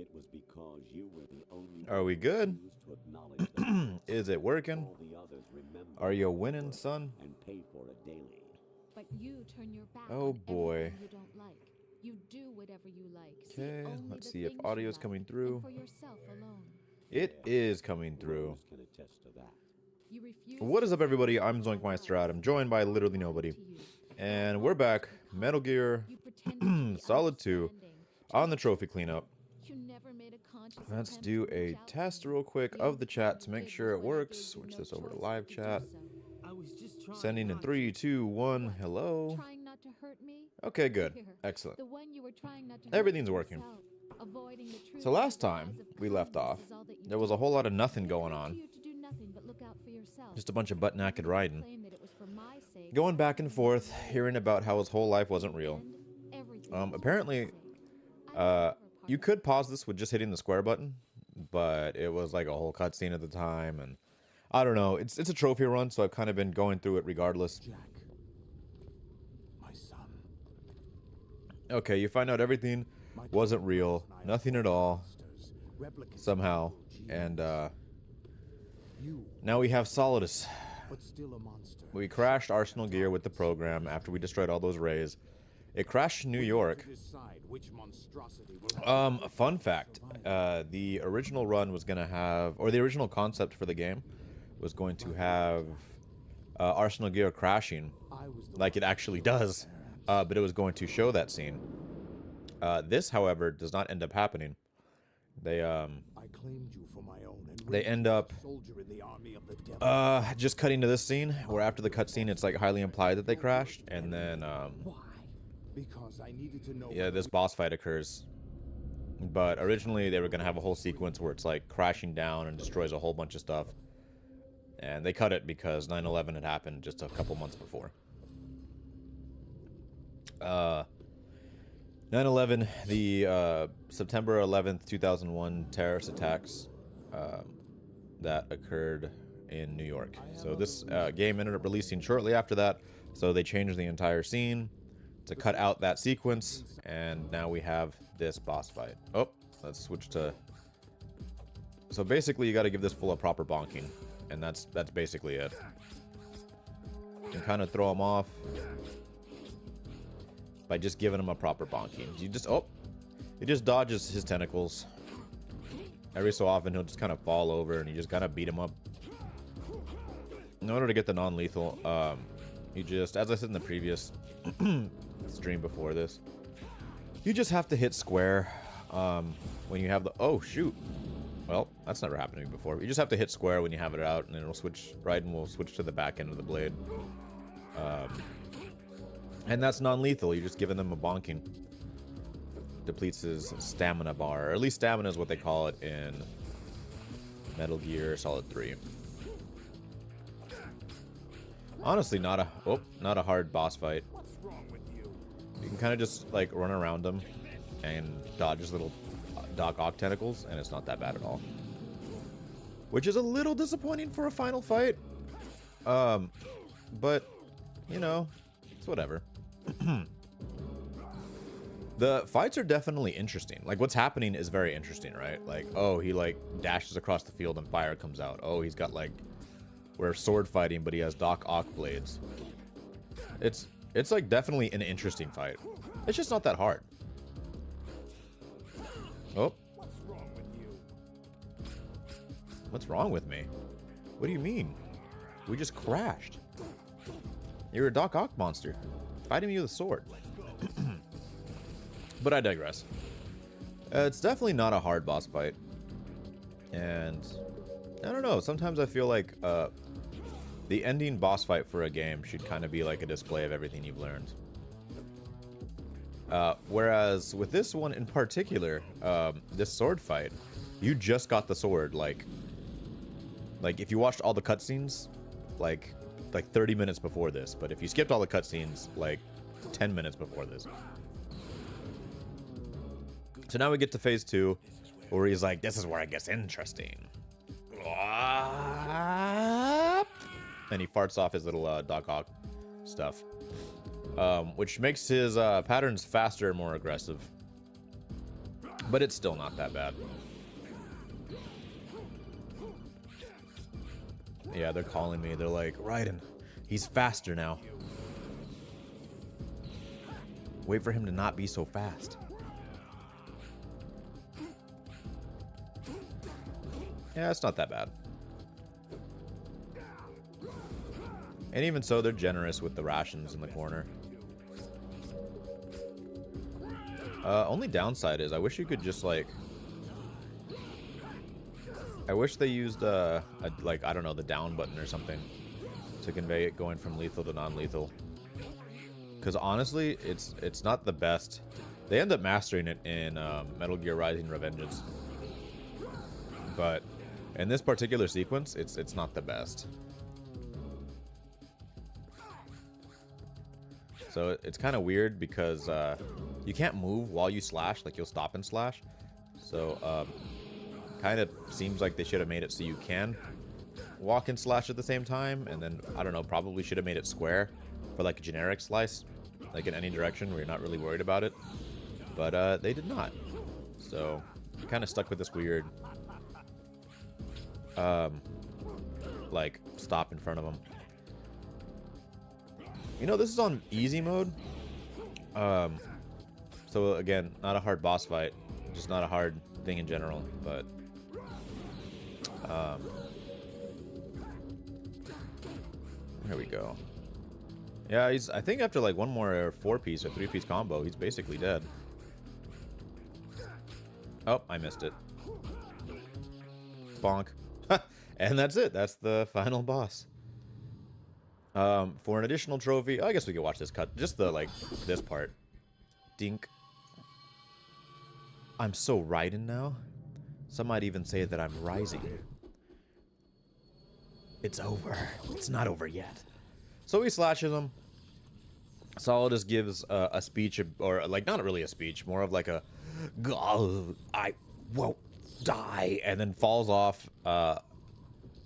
It was because you were the only Are we good? to acknowledge them. Is it working? All the others remember Are you winning, son? and pay for it daily. But you turn your back Oh on boy. everything you don't like. You do whatever you like. See Okay, only let's the see if things you audio's like, coming and through. for yourself alone. It is coming through. Rose can attest to that. You refuse What is up, to everybody? see I'm what ZoinkMeister lies Adam, joined by literally matter nobody. to you. And we're back. Metal Gear You pretended to be Solid 2 understanding, on the to trophy cleanup. You never made a conscious Let's attempt do to a reach out to test me. real quick The of the only chat thing to you make did sure was it when I works. gave you Switch no this over to choice live but to chat. do so. I was just trying Sending in not 3, 2, 1. Hello. Trying not to hurt me? Okay, good. Here, Excellent. the one you were trying not to hurt Everything's working. yourself. Avoiding the truth So last under the time guise of we left kindness off, is all that you there was a did. whole lot of nothing It going occurred on. to you to do nothing but look out for yourself. Just a bunch of butt-naked riding. Claim that it was for my sake, Going back rather and than forth, yours. hearing about how his whole life wasn't real. And everything was for Apparently, my sake. I was never part you of could it. pause this with just hitting the square button, but it was like a whole cutscene at the time, and I don't know. It's a trophy run, so I've kind of been going through it regardless. Jack, my son. Okay, you find out everything wasn't real, nothing at all, somehow, and You, now we have Solidus. but still a monster. We crashed Arsenal Gear with the program after we destroyed all those rays. It crashed in New York. Decide which monstrosity will A fun fact, the original run was going to have, or the original concept for the game was going to have Arsenal Gear crashing like it actually does, but it was going to show that scene. This, however, does not end up happening. They I claimed you for my own and they end up soldier in the army of the devil. just cutting to this scene where after the cutscene it's like highly implied that they crashed, and then Why? Because I needed to know. yeah, this boss fight occurs. But originally they were gonna have a whole sequence where it's like crashing down and destroys a whole bunch of stuff, and they cut it because 9/11 had happened just a couple months before. 9/11, the September 11th, 2001 terrorist attacks that occurred in New York. So this game ended up releasing shortly after that, so they changed the entire scene to cut out that sequence, and now we have this boss fight. Oh, let's switch to... So basically you got to give this full a proper bonking, and that's basically it. You can kind of throw him off by just giving him a proper bonking. You just, oh, he just dodges his tentacles. Every so often he'll just kind of fall over and you just kind of beat him up. In order to get the non-lethal, you just, as I said in the previous stream before this, you just have to hit square when you have the, oh shoot. Well, that's never happened to me before. You just have to hit square when you have it out, and then it'll switch right, and we'll switch to the back end of the blade. And that's non-lethal. You're just giving them a bonking. Depletes his stamina bar, or at least stamina is what they call it in Metal Gear Solid 3. Honestly, not a hard boss fight. You can kind of just like run around him and dodge his little Doc Ock tentacles, and it's not that bad at all. Which is a little disappointing for a final fight. But you know, it's whatever. The fights are definitely interesting. Like, what's happening is very interesting, right? Like, oh, he like dashes across the field and fire comes out. Oh, he's got like, we're sword fighting, but he has Doc Ock blades. It's like definitely an interesting fight. It's just not that hard. Oh. What's wrong with me? What do you mean? We just crashed. You're a Doc Ock monster, fighting me with a sword. But I digress. It's definitely not a hard boss fight. And I don't know, sometimes I feel like the ending boss fight for a game should kind of be like a display of everything you've learned. Whereas with this one in particular, this sword fight, you just got the sword like if you watched all the cutscenes, like 30 minutes before this. But if you skipped all the cutscenes, like 10 minutes before this. So now we get to phase 2, where he's like, this is where it gets interesting. And he farts off his little Doc Ock stuff. Which makes his patterns faster and more aggressive. But it's still not that bad. Yeah, they're calling me. They're like, Raiden, he's faster now. Wait for him to not be so fast. Yeah, it's not that bad. And even so, they're generous with the rations in the corner. Only downside is I wish you could just like... I wish they used like, I don't know, the down button or something to convey it going from lethal to non-lethal. Because honestly, it's not the best. They end up mastering it in Metal Gear Rising: Revengeance. But in this particular sequence, it's not the best. So it's kind of weird because you can't move while you slash, like you'll stop and slash. So kind of seems like they should have made it so you can walk and slash at the same time. And then, I don't know, probably should have made it square for like a generic slice, like in any direction where you're not really worried about it. But they did not. So kind of stuck with this weird like stop in front of them. You know, this is on easy mode. So again, not a hard boss fight, just not a hard thing in general, but here we go. Yeah, I think after like one more 4-piece or 3-piece combo, he's basically dead. Oh, I missed it. Bonk. And that's it. That's the final boss. For an additional trophy, I guess we could watch this cut. Just the, like, this part. Dink. I'm so Raiden now. Some might even say that I'm rising. It's over. It's not over yet. So he slashes him. Solidus gives a speech, or like not really a speech, more of like a I won't die, and then falls off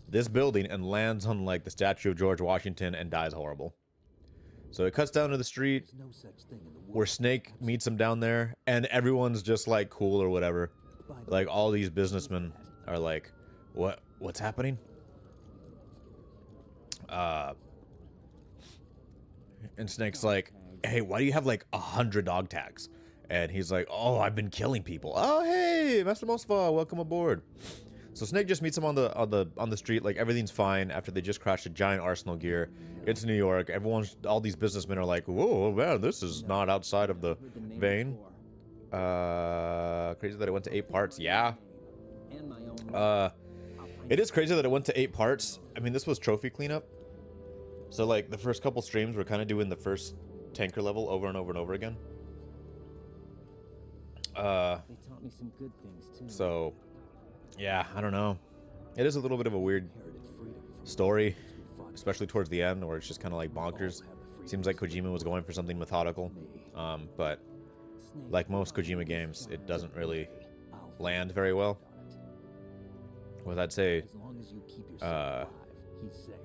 this building and lands on like the statue of George Washington and dies horrible. So it cuts down to the street where Snake meets him down there, and everyone's just like cool or whatever. Like all these businessmen are like, what's happening? And Snake's like, hey, why do you have like 100 dog tags? And he's like, oh, I've been killing people. Oh, hey, Master Mosfa, welcome aboard. So Snake just meets him on the street, like everything's fine after they just crashed a giant Arsenal gear. It's New York. All these businessmen are like, whoa, man, this is not outside of the vein. Crazy that it went to 8 parts. Yeah. It is crazy that it went to 8 parts. I mean, this was trophy cleanup. So like the first couple streams were kind of doing the first tanker level over and over and over again. They taught me some good things too. So yeah, I don't know. It is a little bit of a weird story, especially towards the end, where it's just kind of like bonkers. Seems like Kojima was going for something methodical, but like most Kojima games, it doesn't really land very well. Well, I'd say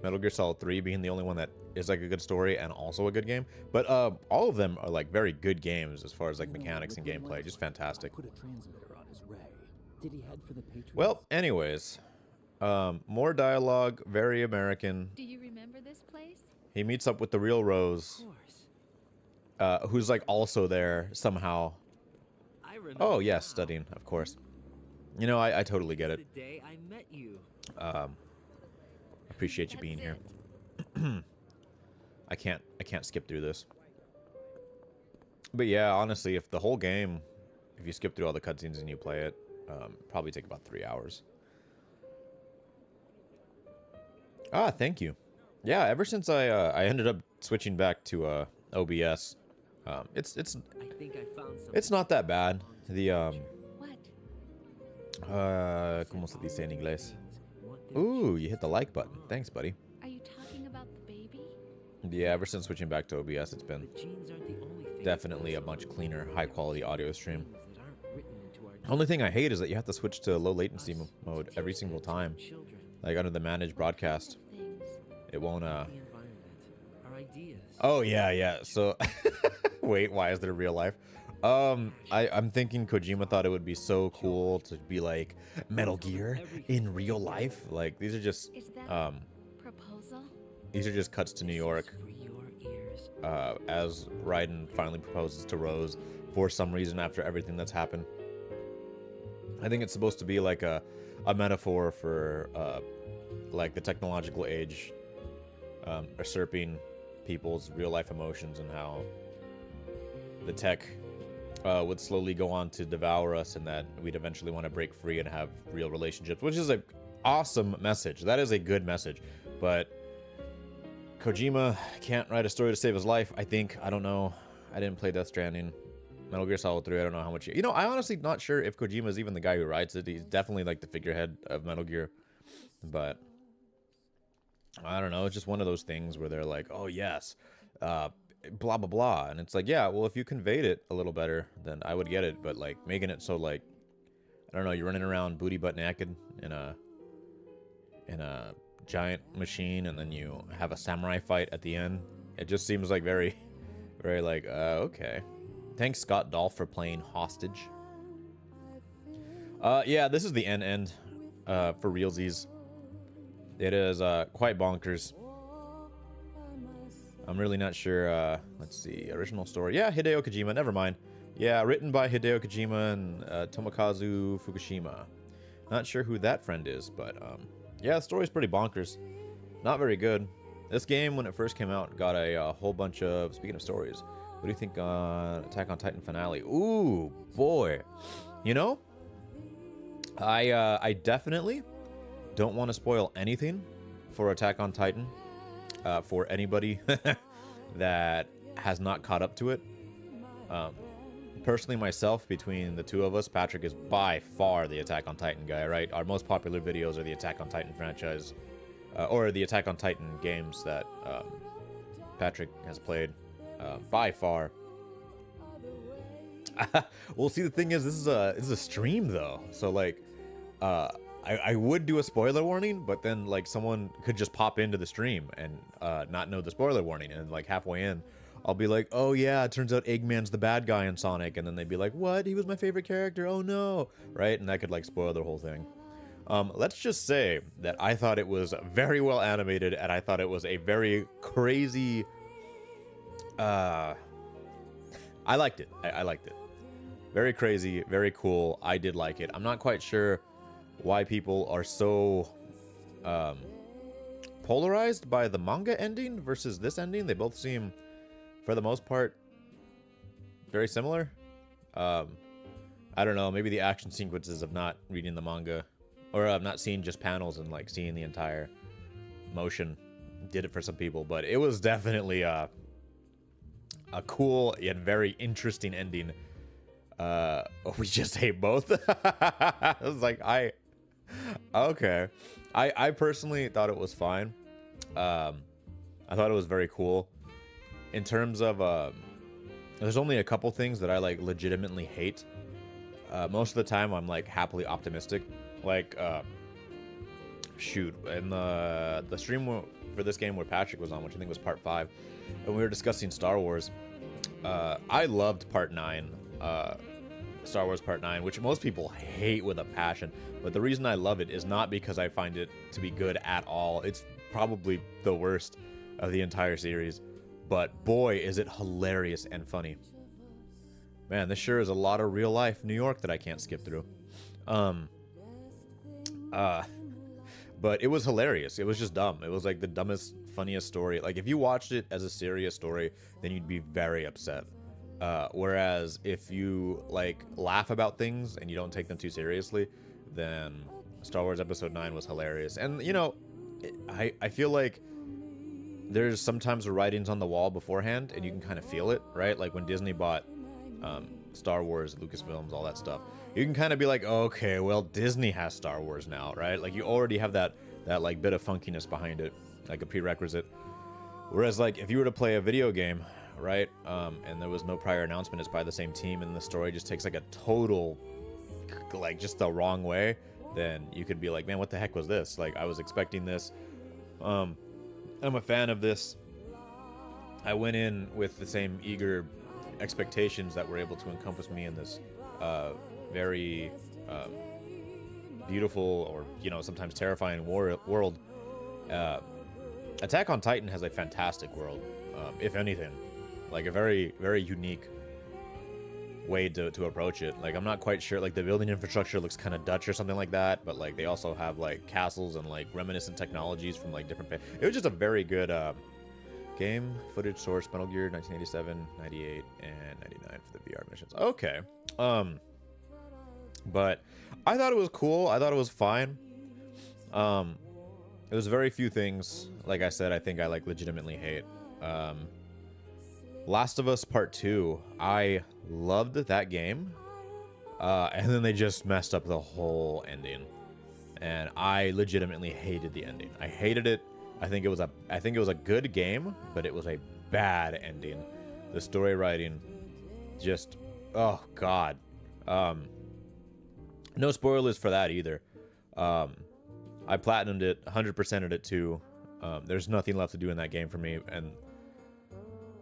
Metal Gear Solid 3 being the only one that is like a good story and also a good game. But all of them are like very good games as far as like mechanics and gameplay. Just fantastic. Well, anyways, more dialogue, very American. Do you remember this place? He meets up with the real Rose, who's like also there somehow. Oh yes, studying, of course. You know, I totally get it. The day I met you. Appreciate you being here. I can't skip through this. But yeah, honestly, if the whole game, if you skip through all the cutscenes and you play it, probably take about 3 hours. Ah, thank you. Yeah, ever since I ended up switching back to OBS, it's I think I found something. it's not that bad. The What? ¿cómo se dice en inglés? Ooh, you hit the like button. Thanks, buddy. Are you talking about the baby? Yeah, ever since switching back to OBS, it's been Genes aren't the only thing definitely a much cleaner, high-quality audio stream. that aren't written into our Only thing I hate is that you have to switch to low latency mode every single time. children, Like under the managed broadcast, Things. it won't the environment, our ideas. Oh yeah, yeah. So wait, why is there real life? I'm thinking Kojima thought it would be so cool to be like Metal Gear in real life. Like these are just Is that proposal? these are just cuts to New York For your ears. as Raiden finally proposes to Rose for some reason after everything that's happened. I think it's supposed to be like a metaphor for like the technological age usurping people's real life emotions and how the tech would slowly go on to devour us, and that we'd eventually want to break free and have real relationships, which is an awesome message. That is a good message, but Kojima can't write a story to save his life. I think. I don't know. I didn't play Death Stranding. Metal Gear Solid 3, I don't know how much. I honestly not sure if Kojima is even the guy who writes it. He's definitely like the figurehead of Metal Gear, but I don't know. It's just one of those things where they're like, oh yes, blah blah blah, and it's like, yeah, well, if you conveyed it a little better, then I would get it. But like making it so like, I don't know, you're running around booty butt naked in a giant machine, and then you have a samurai fight at the end. It just seems like very, very like, okay. Thanks Scott Dolph for playing Hostage. Yeah, this is the end for realsies. It is quite bonkers. I'm really not sure. Let's see. Original story. Yeah, Hideo Kojima. Never mind. Yeah, written by Hideo Kojima and Tomokazu Fukushima. Not sure who that friend is, but yeah, the story's pretty bonkers. Not very good. This game, when it first came out, got a whole bunch of... Speaking of stories, what do you think on Attack on Titan finale? Ooh, boy. You know, I definitely don't want to spoil anything for Attack on Titan for anybody that has not caught up to it. Personally, myself, between the two of us, Patrick is by far the Attack on Titan guy, right? Our most popular videos are the Attack on Titan franchise, or the Attack on Titan games that Patrick has played, by far. Well, see, the thing is, this is a stream though, so like, I would do a spoiler warning, but then like someone could just pop into the stream and not know the spoiler warning, and like halfway in, I'll be like, oh yeah, it turns out Eggman's the bad guy in Sonic, and then they'd be like, what? He was my favorite character. Oh no, right? And that could like spoil the whole thing. Let's just say that I thought it was very well animated, and I thought it was a very crazy. I liked it. I liked it. Very crazy, very cool. I did like it. I'm not quite sure why people are so polarized by the manga ending versus this ending. They both seem, for the most part, very similar. I don't know. Maybe the action sequences of not reading the manga, or of not seeing just panels and like seeing the entire motion, did it for some people. But it was definitely a cool and very interesting ending. We just hate both. I was like, okay. I personally thought it was fine. I thought it was very cool. In terms of, there's only a couple things that I like legitimately hate. Most of the time I'm like happily optimistic. Like, shoot, in the stream for this game where Patrick was on, which I think was part 5, and we were discussing Star Wars. I loved part 9. Star Wars Part 9, which most people hate with a passion, but the reason I love it is not because I find it to be good at all. It's probably the worst of the entire series, but boy, is it hilarious and funny. Man, this sure is a lot of real life New York that I can't skip through. But it was hilarious. It was just dumb. It was like the dumbest, funniest story. Like if you watched it as a serious story, then you'd be very upset. Whereas if you like laugh about things and you don't take them too seriously, then Star Wars Episode 9 was hilarious. And you know, I feel like there's sometimes the writings on the wall beforehand and you can kind of feel it, right? Like when Disney bought Star Wars, Lucasfilms, all that stuff, you can kind of be like, okay, well, Disney has Star Wars now, right? Like you already have that like bit of funkiness behind it, like a prerequisite. Whereas like if you were to play a video game, right, and there was no prior announcement, it's by the same team, and the story just takes like a total, like just the wrong way, then you could be like, man, what the heck was this? Like I was expecting this. I'm a fan of this. I went in with the same eager expectations that were able to encompass me in this very beautiful, or sometimes terrifying world. Attack on Titan has a fantastic world, if anything, like a very, very unique way to approach it. Like, I'm not quite sure, like the building infrastructure looks kind of Dutch or something like that, but like they also have like castles and like reminiscent technologies from like different it was just a very good game. Footage source: Metal Gear 1987, 98, and 99 for the VR missions. Okay. But I thought it was cool. I thought it was fine. There's very few things, like I said, I think I like legitimately hate. Last of Us Part 2, I loved that game. And then they just messed up the whole ending. And I legitimately hated the ending. I hated it. I think it was a good game, but it was a bad ending. The story writing just, oh god. No spoilers for that either. I platinumed it, 100%ed it too. There's nothing left to do in that game for me, and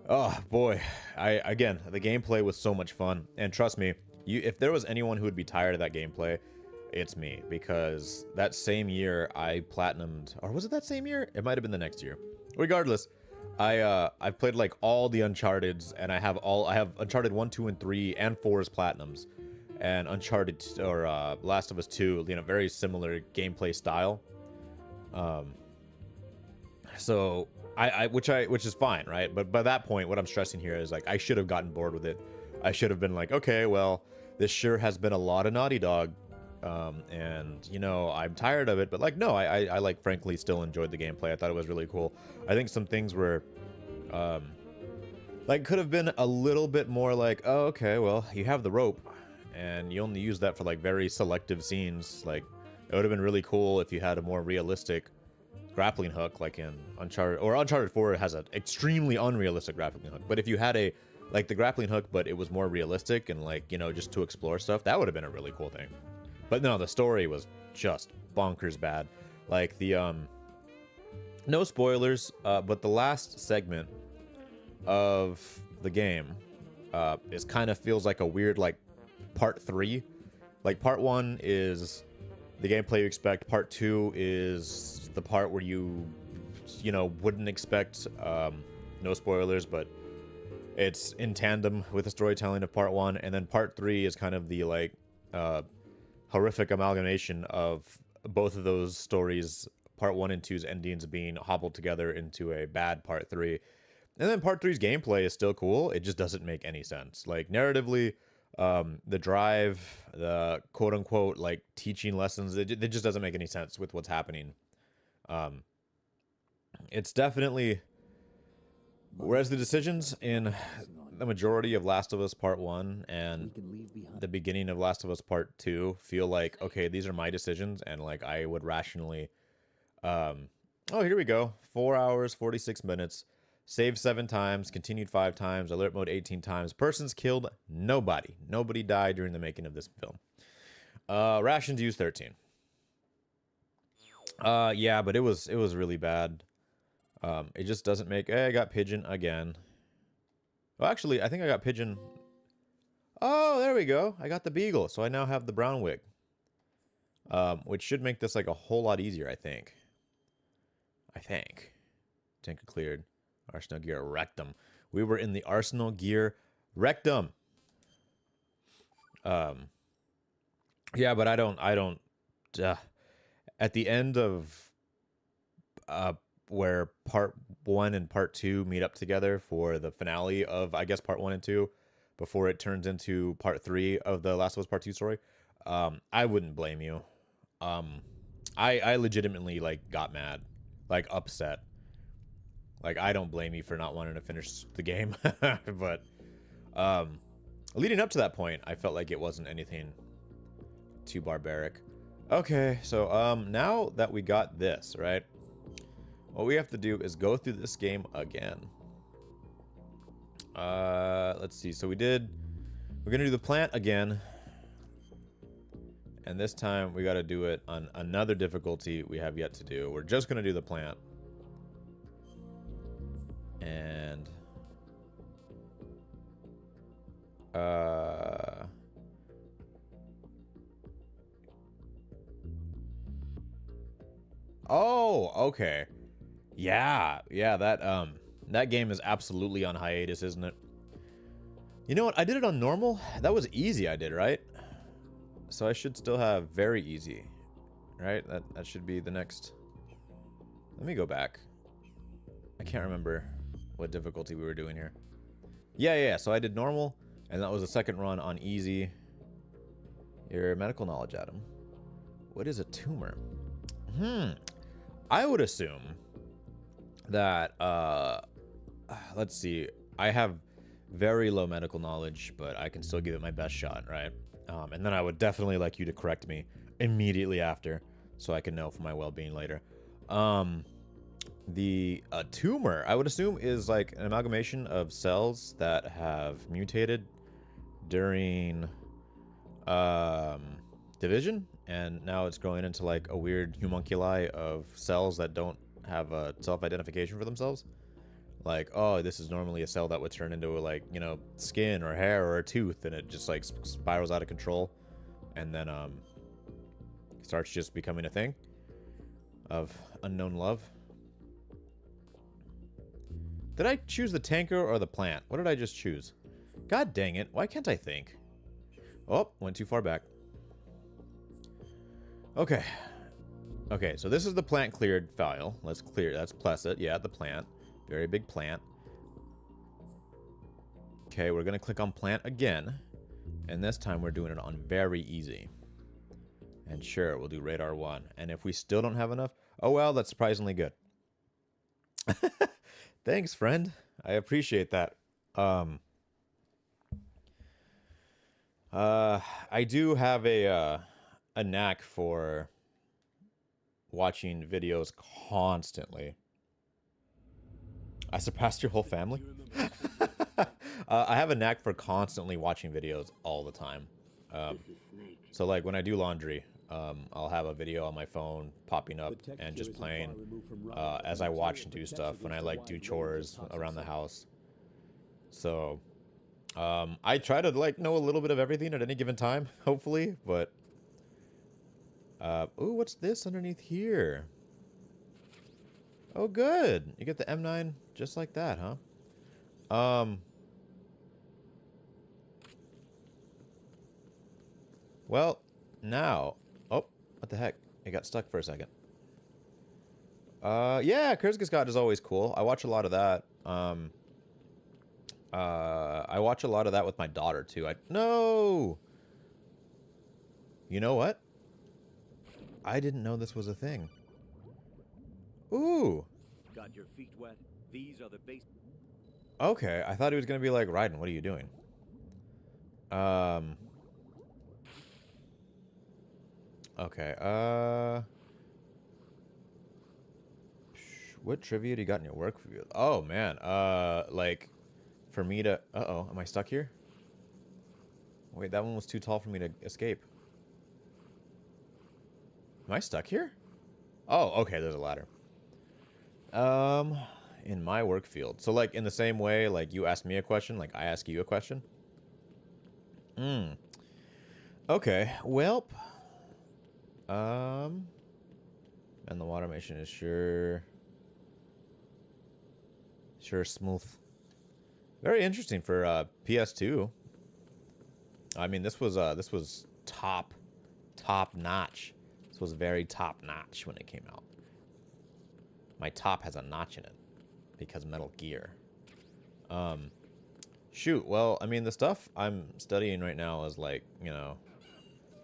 oh boy, again, the gameplay was so much fun. And trust me, if there was anyone who would be tired of that gameplay, it's me, because that same year I platinumed, or was it that same year? It might have been the next year. Regardless, I've played like all the Uncharted's, and I have Uncharted 1, 2, and 3, and 4's platinums. And Uncharted or Last of Us 2, very similar gameplay style. So which is fine, right? But by that point, what I'm stressing here is like I should have gotten bored with it. I should have been like, okay, well, this sure has been a lot of Naughty Dog, and I'm tired of it. But like, no, I like frankly still enjoyed the gameplay. I thought it was really cool. I think some things were, like could have been a little bit more like, oh, okay, well, you have the rope, and you only use that for like very selective scenes. Like, it would have been really cool if you had a more realistic grappling hook, like in Uncharted, or Uncharted 4 has an extremely unrealistic grappling hook. But if you had the grappling hook, but it was more realistic and like, just to explore stuff, that would have been a really cool thing. But no, the story was just bonkers bad. Like the, no spoilers, but the last segment of the game, is kind of feels like a weird, like, part 3. Like, part 1 is the gameplay you expect. Part 2 is the part where you wouldn't expect, no spoilers, but it's in tandem with the storytelling of part 1. And then part 3 is kind of the, like, horrific amalgamation of both of those stories, part 1 and 2's endings being hobbled together into a bad part 3. And then part 3's gameplay is still cool. It just doesn't make any sense. Like, narratively, the drive, the quote-unquote, like, teaching lessons, it just doesn't make any sense with what's happening. It's definitely... Whereas the decisions in the majority of Last of Us Part 1 and the beginning of Last of Us Part 2 feel like, okay, these are my decisions, and, like, I would rationally... oh, here we go. 4 hours, 46 minutes. Saved 7 times, continued 5 times, alert mode 18 times. Persons killed, nobody. Nobody died during the making of this film. Rations used 13. Yeah, but it was really bad. It just doesn't make... Hey, I got Pigeon again. Well, actually, I think I got Pigeon... Oh, there we go. I got the Beagle, so I now have the brown wig. Which should make this, like, a whole lot easier, I think. Tanker cleared. Arsenal Gear Rectum. We were in the Arsenal Gear Rectum. Yeah, but I don't at the end of where part 1 and part 2 meet up together for the finale of, I guess, part 1 and 2, before it turns into part 3 of the Last of Us Part 2 story, I wouldn't blame you. I legitimately, like, got mad, like, upset. Like, I don't blame you for not wanting to finish the game. But leading up to that point, I felt like it wasn't anything too barbaric. Okay, so now that we got this, right? What we have to do is go through this game again. Let's see. So we're going to do the plant again. And this time we got to do it on another difficulty we have yet to do. We're just going to do the plant. And Oh, okay. Yeah, that game is absolutely on hiatus, isn't it? You know what? I did it on normal. That was easy I did, right? So I should still have very easy. Right? That should be the next. Let me go back. I can't remember what difficulty we were doing here. Yeah. So I did normal, and that was the second run on easy. Your medical knowledge, Adam. What is a tumor? I would assume that, let's see. I have very low medical knowledge, but I can still give it my best shot, right? And then I would definitely like you to correct me immediately after, so I can know for my well-being later. The tumor, I would assume, is like an amalgamation of cells that have mutated during division, and now it's growing into like a weird homunculi of cells that don't have a self-identification for themselves. Like, oh, this is normally a cell that would turn into, like, you know, skin or hair or a tooth, and it just like spirals out of control, and then starts just becoming a thing of unknown love. Did I choose the tanker or the plant? What did I just choose? God dang it, why can't I think? Oh, went too far back. Okay, so this is the plant cleared file. Let's clear, that's Plesset, yeah, the plant. Very big plant. Okay, we're gonna click on plant again, and this time we're doing it on very easy. And sure, we'll do radar 1. And if we still don't have enough, oh well, that's surprisingly good. Thanks, friend. I appreciate that. I do have a knack for watching videos constantly. I surpassed your whole family? I have a knack for constantly watching videos all the time. So like when I do laundry, I'll have a video on my phone popping up and just playing as I watch and do stuff when I like do chores around the house. So I try to like know a little bit of everything at any given time, hopefully, but ooh, what's this underneath here? Oh, good. You get the M9 just like that, huh? Well, now. Oh, what the heck? It got stuck for a second. Yeah, Kurzgesagt is always cool. I watch a lot of that. I watch a lot of that with my daughter, too. No! You know what? I didn't know this was a thing. Ooh. Got your feet wet? These are the base. Okay, I thought he was gonna be like, Raiden, what are you doing? Okay, what trivia do you got in your work review? Oh, man, like, for me to... Uh-oh, am I stuck here? Wait, that one was too tall for me to escape. Am I stuck here? Oh, okay, there's a ladder. In my work field. So, like, in the same way, like, you ask me a question, like, I ask you a question? Okay, welp. And the water mission is sure smooth. Very interesting for, PS2. I mean, this was top notch. This was very top notch when it came out. My top has a notch in it because Metal Gear. Shoot, well, I mean, the stuff I'm studying right now is like, you know,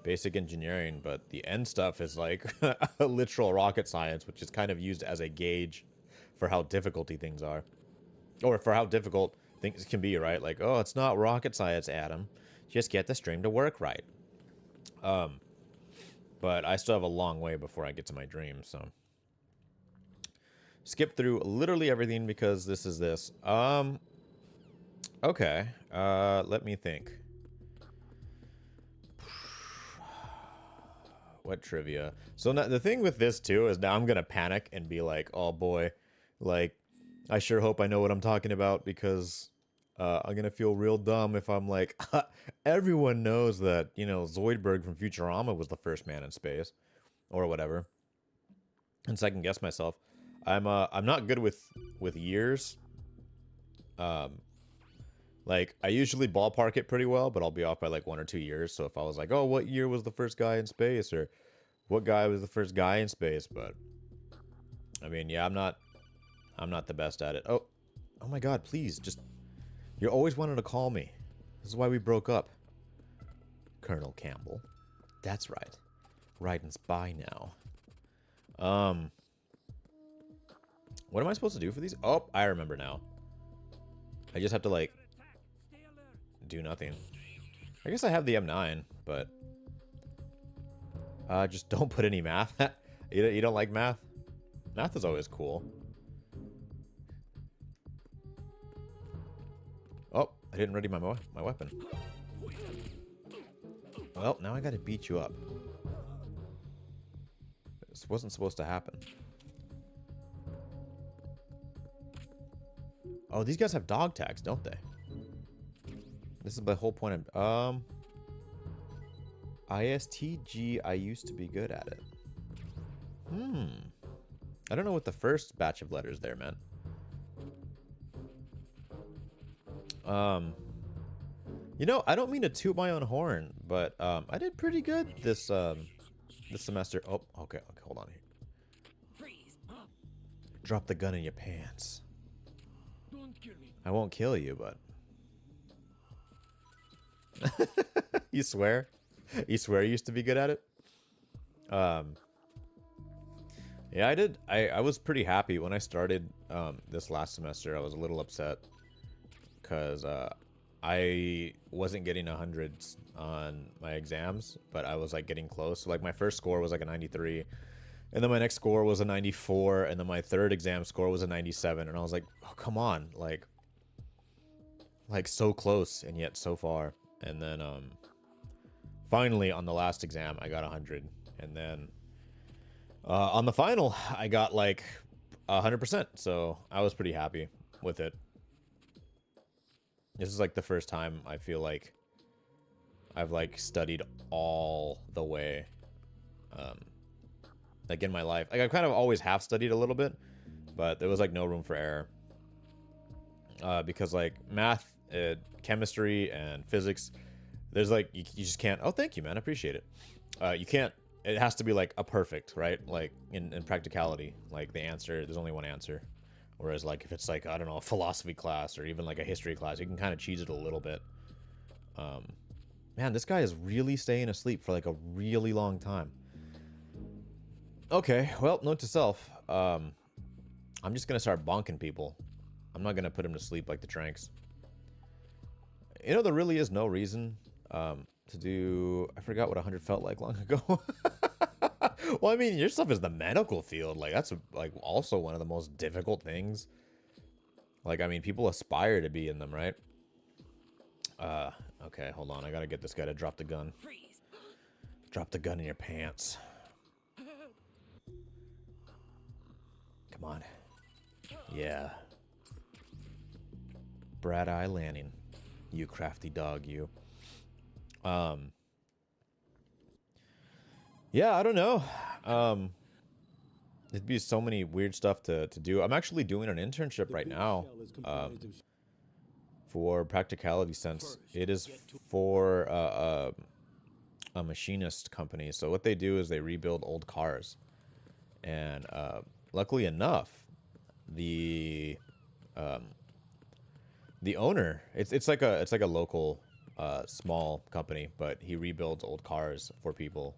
basic engineering, but the end stuff is like literal rocket science, which is kind of used as a gauge for how difficulty things are. Or for how difficult things can be, right? Like, oh, it's not rocket science, Adam. Just get the stream to work right. But I still have a long way before I get to my dream, so... Skip through literally everything because this is this. Okay. Let me think. What trivia? So now, the thing with this too is now I'm gonna panic and be like, oh boy, like I sure hope I know what I'm talking about because I'm gonna feel real dumb if I'm like, everyone knows that, you know, Zoidberg from Futurama was the first man in space, or whatever, and second guess myself. I'm not good with years. Like, I usually ballpark it pretty well, but I'll be off by like 1 or 2 years. So if I was like, oh, what year was the first guy in space, or what guy was the first guy in space? But I mean, yeah, I'm not the best at it. Oh my God, please, just, you're always wanting to call me. This is why we broke up. Colonel Campbell. That's right. Raiden's by now. What am I supposed to do for these? Oh, I remember now. I just have to, like, do nothing. I guess I have the M9, but just don't put any math. You don't like math? Math is always cool. Oh, I didn't ready my weapon. Well, now I gotta beat you up. This wasn't supposed to happen. Oh, these guys have dog tags, don't they? This is the whole point of... ISTG, I used to be good at it. I don't know what the first batch of letters there meant. You know, I don't mean to toot my own horn, but I did pretty good this this semester. Oh, okay, hold on here. Drop the gun in your pants. I won't kill you, but you swear? You swear you used to be good at it? Yeah, I did. I was pretty happy when I started this last semester. I was a little upset because I wasn't getting 100s on my exams, but I was like getting close. So, like, my first score was like a 93, and then my next score was a 94, and then my third exam score was a 97, and I was like, oh, come on, like so close and yet so far. And then finally on the last exam I got 100, and then on the final I got like 100%, so I was pretty happy with it. This is like the first time I feel like I've like studied all the way like in my life. Like, I've kind of always half studied a little bit, but there was like no room for error because like math, chemistry, and physics, there's like you just can't. Oh, thank you, man, I appreciate it. You can't, it has to be like a perfect, right? Like in practicality, like the answer, there's only one answer. Whereas like if it's like, I don't know, a philosophy class or even like a history class, you can kind of cheese it a little bit. Man, this guy is really staying asleep for like a really long time. Okay, well, note to self, I'm just gonna start bonking people. I'm not gonna put him to sleep like the Tranks. You know, there really is no reason to do... I forgot what 100 felt like long ago. Well, I mean, your stuff is the medical field. Like, that's like also one of the most difficult things. Like, I mean, people aspire to be in them, right? Okay, hold on. I gotta get this guy to drop the gun. Drop the gun in your pants. Come on. Yeah. Brad Eye Lanning. You crafty dog, you. Yeah, I don't know. There'd be so many weird stuff to do. I'm actually doing an internship right now for practicality sense. It is for a machinist company. So what they do is they rebuild old cars. And luckily enough, the owner, it's like a local small company, but he rebuilds old cars for people,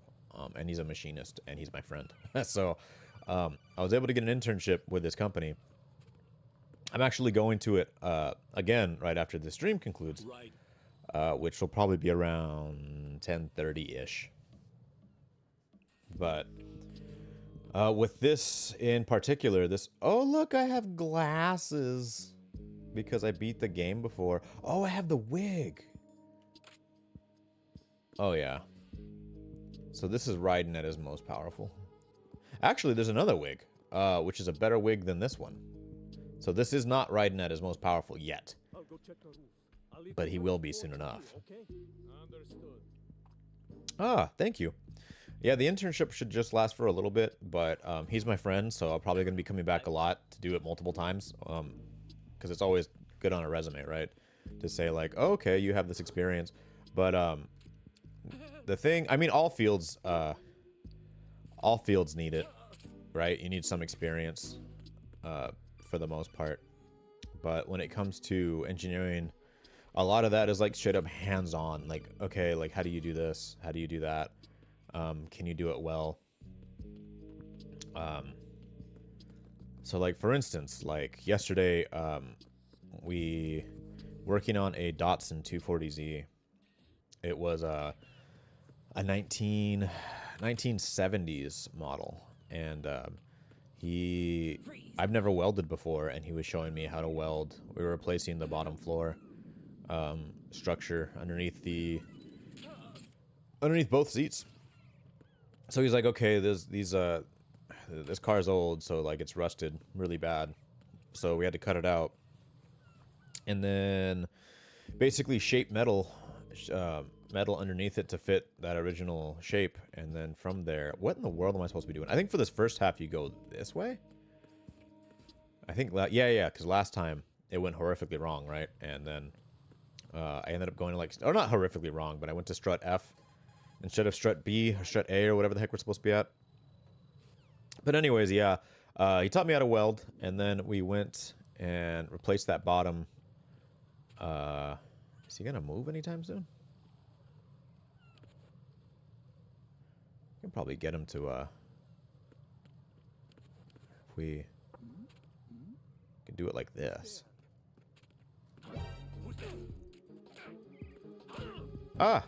and he's a machinist, and he's my friend. So I was able to get an internship with this company. I'm actually going to it again right after the stream concludes, which will probably be around 10:30-ish. But with this in particular, this... Oh, look, I have glasses because I beat the game before. Oh, I have the wig. Oh, yeah. So this is Raiden at his most powerful. Actually, there's another wig, which is a better wig than this one. So this is not Raiden at his most powerful yet. But he will be soon enough. Ah, thank you. Yeah, the internship should just last for a little bit, but he's my friend, so I'm probably going to be coming back a lot to do it multiple times, because it's always good on a resume, right? To say like, oh, okay, you have this experience. But the thing, I mean, all fields need it, right? You need some experience for the most part. But when it comes to engineering, a lot of that is like straight up hands-on. Like, okay, like how do you do this? How do you do that? Can you do it well? So like for instance, like yesterday, we working on a Datsun 240Z. It was a 1970s model, and I've never welded before, and he was showing me how to weld. We were replacing the bottom floor structure underneath both seats. So he's like, okay, this car's old, so like it's rusted really bad. So we had to cut it out, and then basically shape metal underneath it to fit that original shape. And then from there, what in the world am I supposed to be doing? I think for this first half you go this way. I think yeah, because last time it went horrifically wrong, right? And then I ended up going to like, or not horrifically wrong, but I went to strut F instead of strut B or strut A or whatever the heck we're supposed to be at. But anyways, yeah, he taught me how to weld, and then we went and replaced that bottom. Is he gonna move anytime soon? I can probably get him to if we can do it like this. Ah!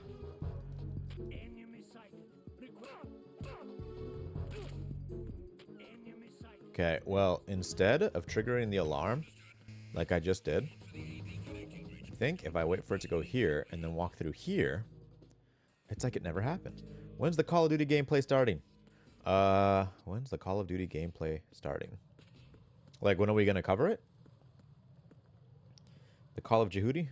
Okay, well, instead of triggering the alarm, like I just did, I think if I wait for it to go here and then walk through here, it's like it never happened. When's the Call of Duty gameplay starting? When's the Call of Duty gameplay starting? Like, when are we going to cover it? The Call of Jehudi?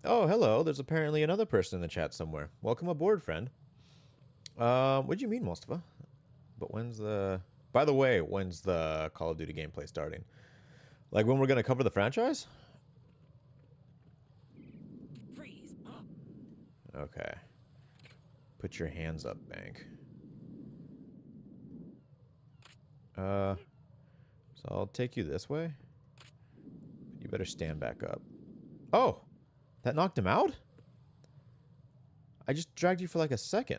Oh, hello. There's apparently another person in the chat somewhere. Welcome aboard, friend. What do you mean, Mustafa? But when's the... By the way, when's the Call of Duty gameplay starting? Like, when we're going to cover the franchise? Freeze. Okay. Put your hands up, Bank. So I'll take you this way. You better stand back up. Oh! That knocked him out? I just dragged you for like a second.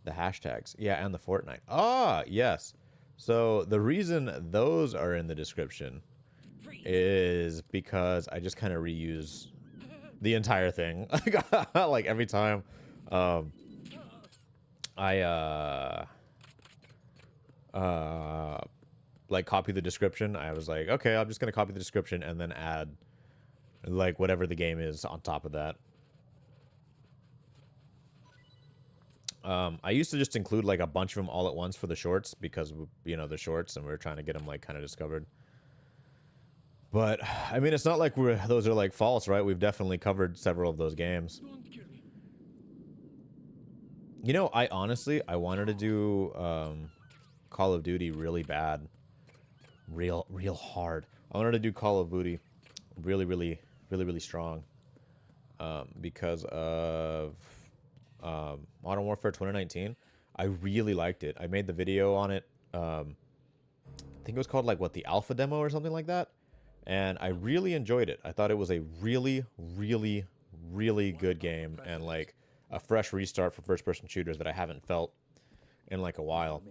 The hashtags. Yeah, and the Fortnite. Ah, yes. So the reason those are in the description is because I just kind of reuse the entire thing. Like every time I like copy the description, I was like, okay, I'm just gonna copy the description and then add like whatever the game is on top of that. I used to just include like a bunch of them all at once for the shorts because, you know, the shorts, and we were trying to get them like kind of discovered. But I mean, it's not like those are like false, right? We've definitely covered several of those games. You know, I wanted to do Call of Duty really bad, real hard. I wanted to do Call of Duty really strong because of Modern Warfare 2019. I really liked it. I made the video on it. I think it was called like what, the alpha demo or something like that. And I really enjoyed it. I thought it was a really good game, and like a fresh restart for first-person shooters that I haven't felt in like a while.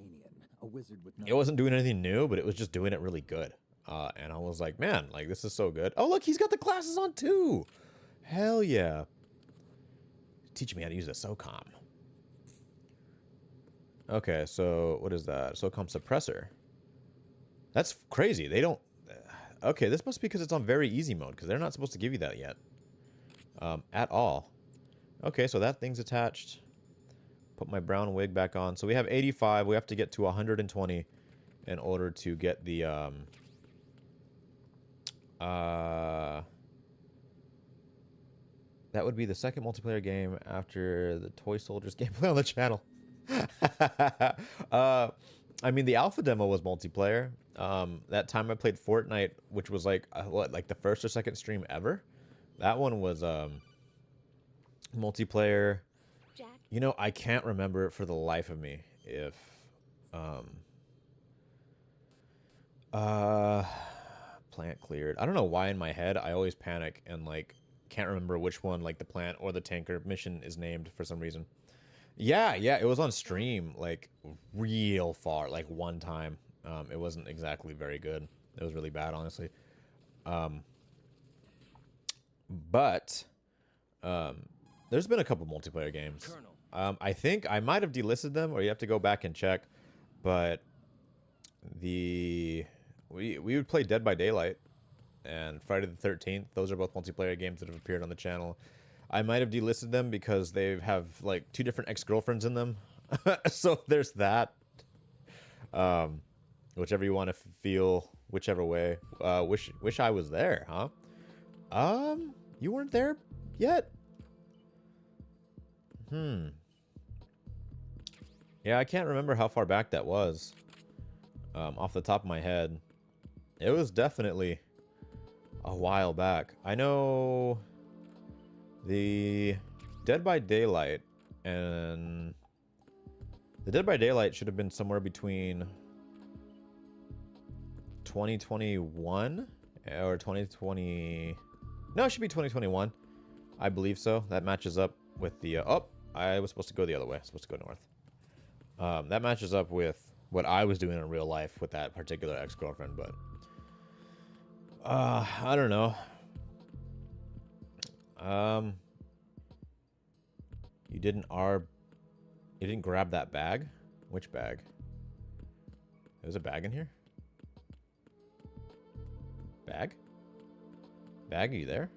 It wasn't doing anything new, but it was just doing it really good. And I was like, man, like this is so good. Oh, look, he's got the glasses on too. Hell yeah. Teaching me how to use a SOCOM. Okay, so what is that? SOCOM suppressor. That's crazy. They don't... Okay, this must be because it's on very easy mode, because they're not supposed to give you that yet. At all. Okay, so that thing's attached. Put my brown wig back on. So we have 85. We have to get to 120 in order to get the That would be the second multiplayer game after the Toy Soldiers gameplay on the channel. I mean, the alpha demo was multiplayer. That time I played Fortnite, which was like like the first or second stream ever. That one was multiplayer. Jack, You know, I can't remember for the life of me if plant cleared. I don't know why in my head I always panic and like can't remember which one, like the plant or the tanker mission is named for some reason. Yeah, it was on stream like real far, like one time. It wasn't exactly very good. It was really bad, honestly. But there's been a couple multiplayer games. I think I might have delisted them, or you have to go back and check. But we would play Dead by Daylight and Friday the 13th. Those are both multiplayer games that have appeared on the channel. I might have delisted them because they have like 2 different ex-girlfriends in them. So there's that. Whichever you want to feel, whichever way. Wish I was there, huh? You weren't there yet? Yeah, I can't remember how far back that was. Off the top of my head. It was definitely a while back. I know the Dead by Daylight and the Dead by Daylight should have been somewhere between 2021 or 2020. No, it should be 2021. I believe so. That matches up with the I was supposed to go the other way. I'm supposed to go north. That matches up with what I was doing in real life with that particular ex-girlfriend, but I don't know. You didn't grab that bag? Which bag? There's a bag in here? Bag? Bag, are you there?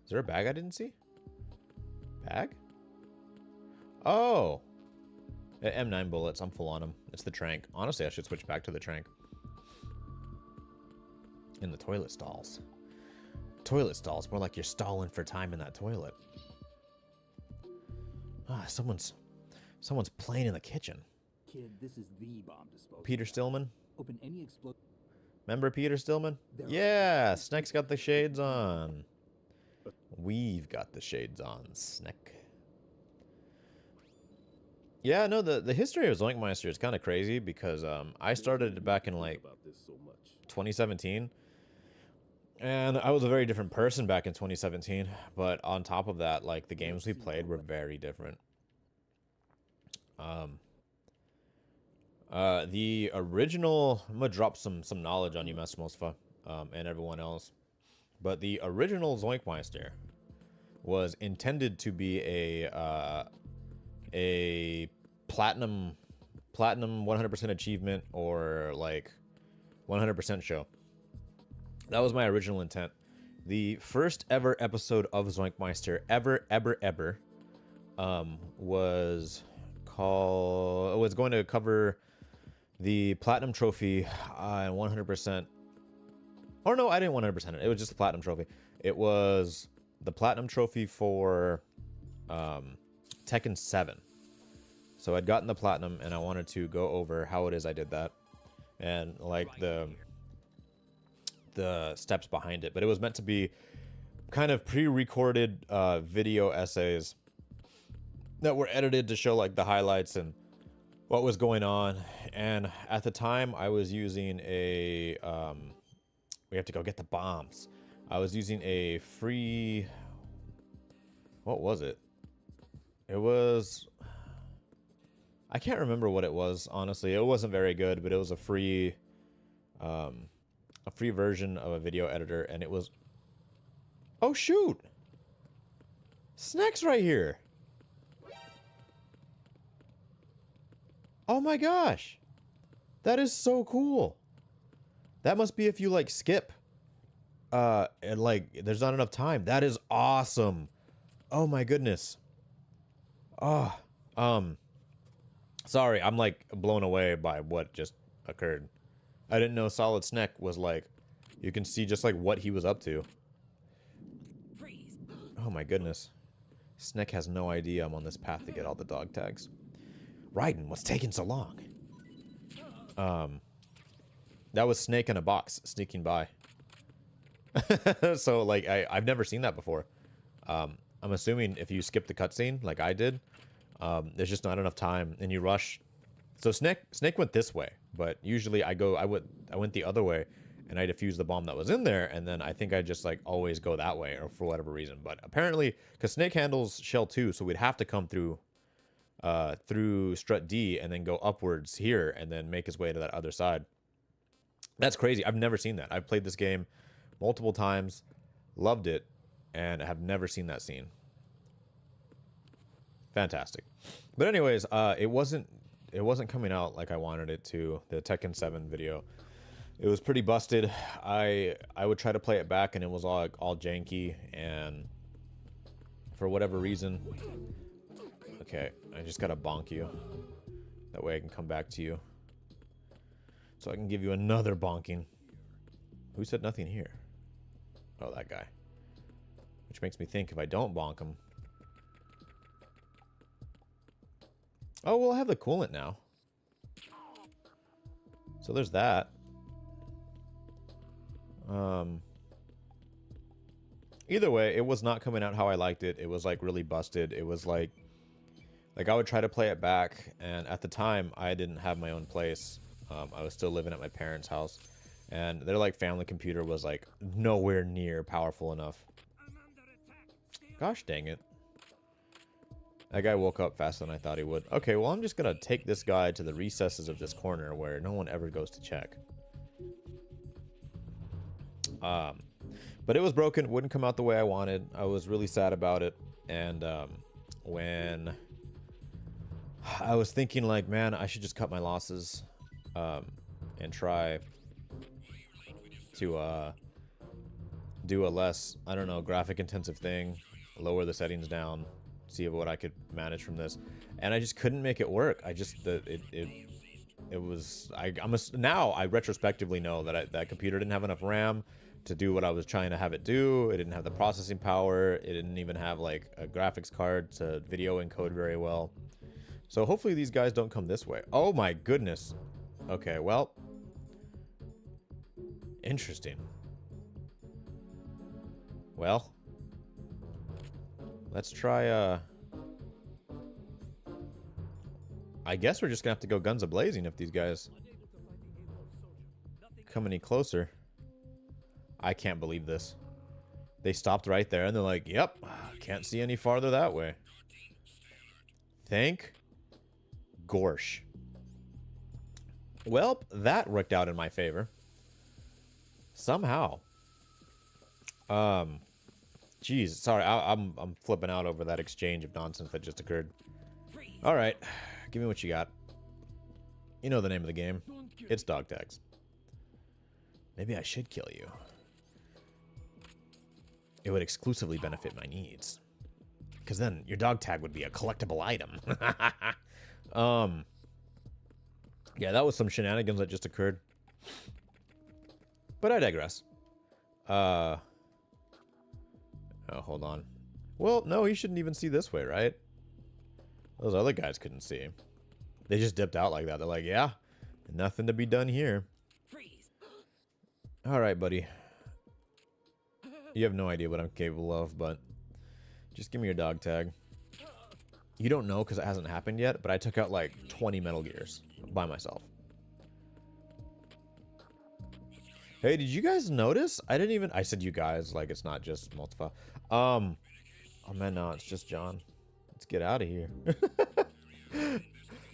Is there a bag I didn't see? Bag? Oh! M9 bullets. I'm full on them. It's the trank. Honestly, I should switch back to the trank. In the toilet stalls. Toilet stalls. More like you're stalling for time in that toilet. Ah, someone's playing in the kitchen. Kid, this is the bomb disposal. Peter Stillman? Open any explode. Remember Peter Stillman? Yeah, Sneck's got the shades on. We've got the shades on, Sneck. Yeah, no, the history of ZoinkMeister is kind of crazy because I started back in like 2017. And I was a very different person back in 2017. But on top of that, like the games we played were very different. The original, I'm gonna drop some knowledge on you, Masmosfa, and everyone else. But the original ZoinkMeister was intended to be a platinum 100% achievement or like 100% show. That was my original intent. The first ever episode of ZoinkMeister ever was called. It was going to cover the platinum trophy and 100%. Or no, I didn't 100% it. It was just the platinum trophy. It was the platinum trophy for Tekken 7. So I'd gotten the platinum and I wanted to go over how it is I did that and like the steps behind it. But it was meant to be kind of pre-recorded video essays that were edited to show like the highlights and what was going on. And at the time I was using a we have to go get the bombs. I was using a free, what was it? It was, I can't remember what it was, honestly. It wasn't very good, but it was a free version of a video editor, and it was, oh shoot! Snack's right here! Oh my gosh! That is so cool! That must be if you like skip. And like there's not enough time. That is awesome. Oh my goodness. Oh, sorry, I'm like blown away by what just occurred. I didn't know Solid Snake was like, you can see just like what he was up to. Oh my goodness. Snake has no idea I'm on this path to get all the dog tags. Raiden, what's taking so long? That was Snake in a box sneaking by. So like I've never seen that before. I'm assuming if you skip the cutscene like I did, there's just not enough time and you rush. So Snake went this way, but usually I went the other way and I defused the bomb that was in there, and then I think I just like always go that way or for whatever reason. But apparently, because Snake handles shell 2, so we'd have to come through strut D and then go upwards here and then make his way to that other side. That's crazy. I've never seen that. I've played this game multiple times, loved it, and have never seen that scene. Fantastic. But anyways, it wasn't coming out like I wanted it to, the Tekken 7 video. It was pretty busted. I would try to play it back and it was all janky, and for whatever reason. Okay, I just gotta bonk you. That way I can come back to you. So I can give you another bonking. Who said nothing here? Oh, that guy. Which makes me think if I don't bonk him. Oh, well, I have the coolant now. So there's that. Either way, it was not coming out how I liked it. It was like really busted. It was like I would try to play it back, and at the time I didn't have my own place. I was still living at my parents' house, and their like family computer was like nowhere near powerful enough. Gosh dang it. That guy woke up faster than I thought he would. Okay, well, I'm just gonna take this guy to the recesses of this corner where no one ever goes to check. But it was broken. It wouldn't come out the way I wanted. I was really sad about it. And when I was thinking like, man, I should just cut my losses and try to do a less, I don't know, graphic intensive thing, lower the settings down, see what I could manage from this. And I just couldn't make it work. I just, it was, now I retrospectively know that that computer didn't have enough RAM to do what I was trying to have it do. It didn't have the processing power. It didn't even have like a graphics card to video encode very well. So hopefully these guys don't come this way. Oh my goodness. Okay, well. Interesting. Well. Let's try, I guess we're just gonna have to go guns a-blazing if these guys come any closer. I can't believe this. They stopped right there and they're like, yep, can't see any farther that way. Thank Gorsh. Well, that worked out in my favor. Somehow. Jeez, sorry, I'm flipping out over that exchange of nonsense that just occurred. Alright, give me what you got. You know the name of the game. It's dog tags. Maybe I should kill you. It would exclusively benefit my needs. Because then your dog tag would be a collectible item. Yeah, that was some shenanigans that just occurred. But I digress. Oh, hold on. Well, no, he shouldn't even see this way, right? Those other guys couldn't see. They just dipped out like that. They're like, yeah, nothing to be done here. All right, buddy. You have no idea what I'm capable of, but just give me your dog tag. You don't know because it hasn't happened yet, but I took out like 20 Metal Gears by myself. Hey, did you guys notice? I said you guys, like it's not just multiple. Oh man, no, it's just John. Let's get out of here.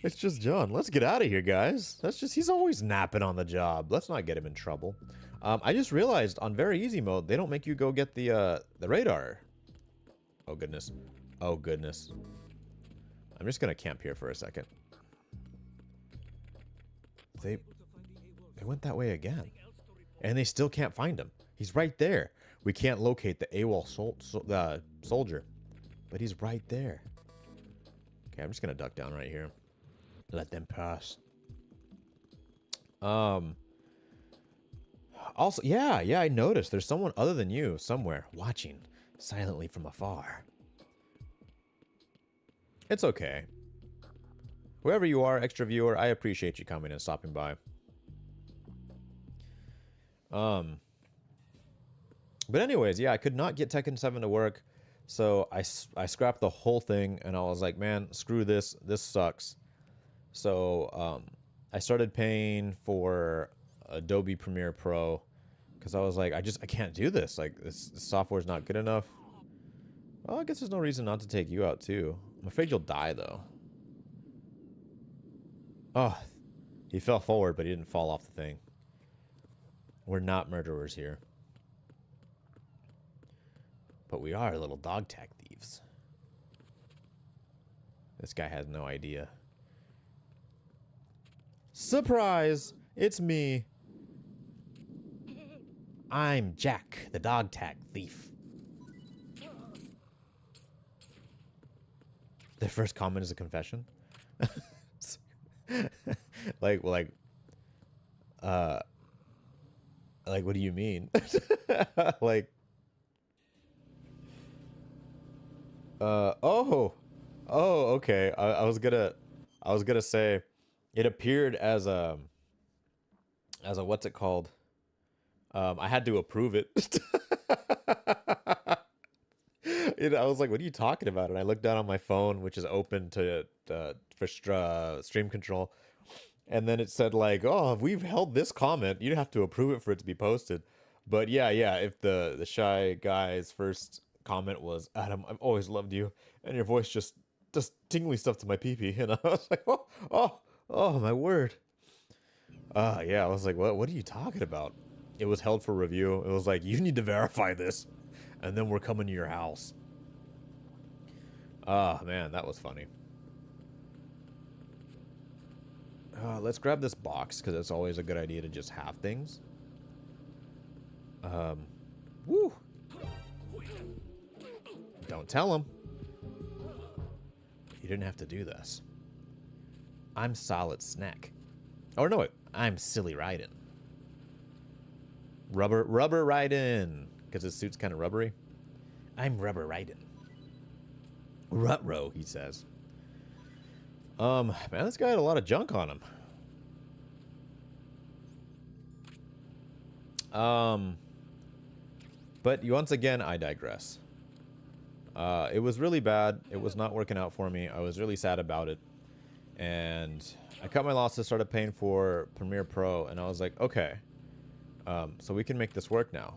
It's just John. Let's get out of here, guys. He's always napping on the job. Let's not get him in trouble. I just realized on very easy mode, they don't make you go get the radar. Oh, goodness. Oh, goodness. I'm just going to camp here for a second. They went that way again. And they still can't find him. He's right there. We can't locate the AWOL soldier. But he's right there. Okay, I'm just going to duck down right here. Let them pass. Also, yeah, I noticed there's someone other than you somewhere watching silently from afar. It's okay. Whoever you are, extra viewer, I appreciate you coming and stopping by. But anyways, yeah, I could not get Tekken 7 to work, so I scrapped the whole thing, and I was like, man, screw this. This sucks. So I started paying for Adobe Premiere Pro because I was like, I can't do this. Like, this software's not good enough. Well, I guess there's no reason not to take you out, too. I'm afraid you'll die, though. Oh, he fell forward, but he didn't fall off the thing. We're not murderers here. But we are little dog tag thieves. This guy has no idea. Surprise! It's me. I'm Jack, the dog tag thief. Their first comment is a confession. like, what do you mean? Like, oh, okay. I was gonna say, it appeared as a what's it called? I had to approve it. I was like, what are you talking about? And I looked down on my phone, which is open to for stream control. And then it said like, oh, if we've held this comment, you'd have to approve it for it to be posted. But yeah, if the shy guy's first comment was, Adam, I've always loved you, and your voice just tingly stuff to my pee-pee, and I was like, oh, my word. Yeah, I was like, what are you talking about? It was held for review. It was like, you need to verify this, and then we're coming to your house. Man, that was funny. Let's grab this box, because it's always a good idea to just have things. Woo! Don't tell him. You didn't have to do this. I'm Solid Snack. Oh, no, I'm Silly Raiden. Rubber Raiden. Because his suit's kind of rubbery. I'm Rubber Raiden. Rutro, he says. Man, this guy had a lot of junk on him. But once again, I digress. It was really bad. It was not working out for me. I was really sad about it. And I cut my losses, started paying for Premiere Pro, and I was like, okay. So we can make this work now.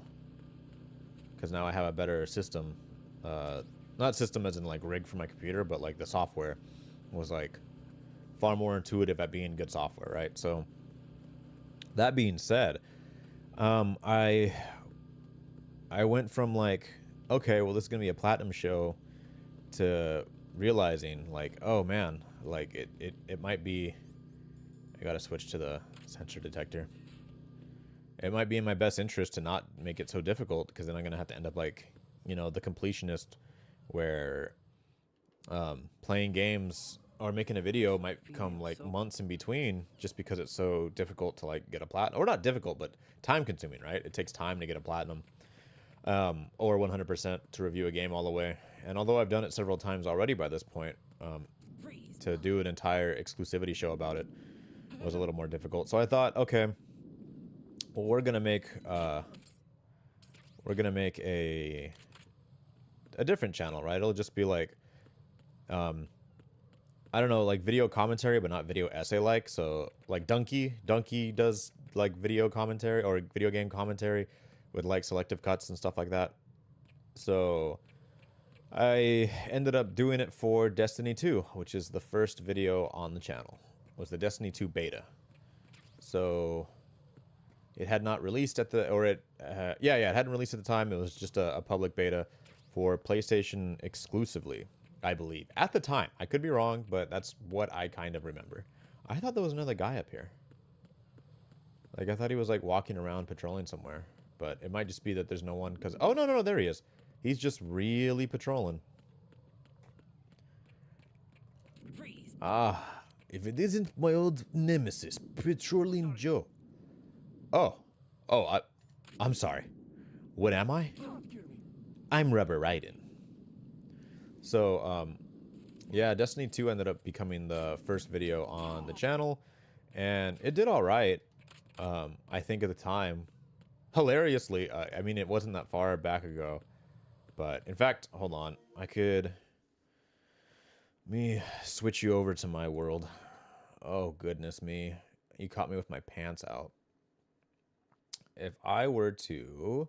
Because now I have a better system. Not system as in like rig for my computer, but like the software was like far more intuitive at being good software, right? So that being said, I went from like, okay, well, this is gonna be a platinum show, to realizing like, oh man, like it might be, I gotta switch to the sensor detector. It might be in my best interest to not make it so difficult, because then I'm gonna have to end up like, you know, the completionist, where playing games or making a video might come like months in between, just because it's so difficult to like get a platinum, or not difficult, but time consuming, right? It takes time to get a platinum, or 100% to review a game all the way. And although I've done it several times already by this point, to do an entire exclusivity show about it was a little more difficult. So I thought, okay, well, we're gonna make a different channel, right? It'll just be like, I don't know, like video commentary, but not video essay like. So like Donkey does like video commentary or video game commentary with like selective cuts and stuff like that. So I ended up doing it for Destiny 2, which is the first video on the channel. Was the Destiny 2 beta. So it had not released at the, or it hadn't released at the time. It was just a public beta for PlayStation exclusively, I believe. At the time. I could be wrong, but that's what I kind of remember. I thought there was another guy up here. Like, I thought he was, like, walking around patrolling somewhere. But it might just be that there's no one, because... Oh, no, there he is. He's just really patrolling. Freeze. Ah, if it isn't my old nemesis, Patrolling Joe. Oh, I'm sorry. What am I? I'm Rubber Raiden. So, yeah, Destiny 2 ended up becoming the first video on the channel, and it did all right. I think at the time, hilariously, I mean, it wasn't that far back ago, but in fact, hold on, let me switch you over to my world. Oh, goodness me. You caught me with my pants out. If I were to,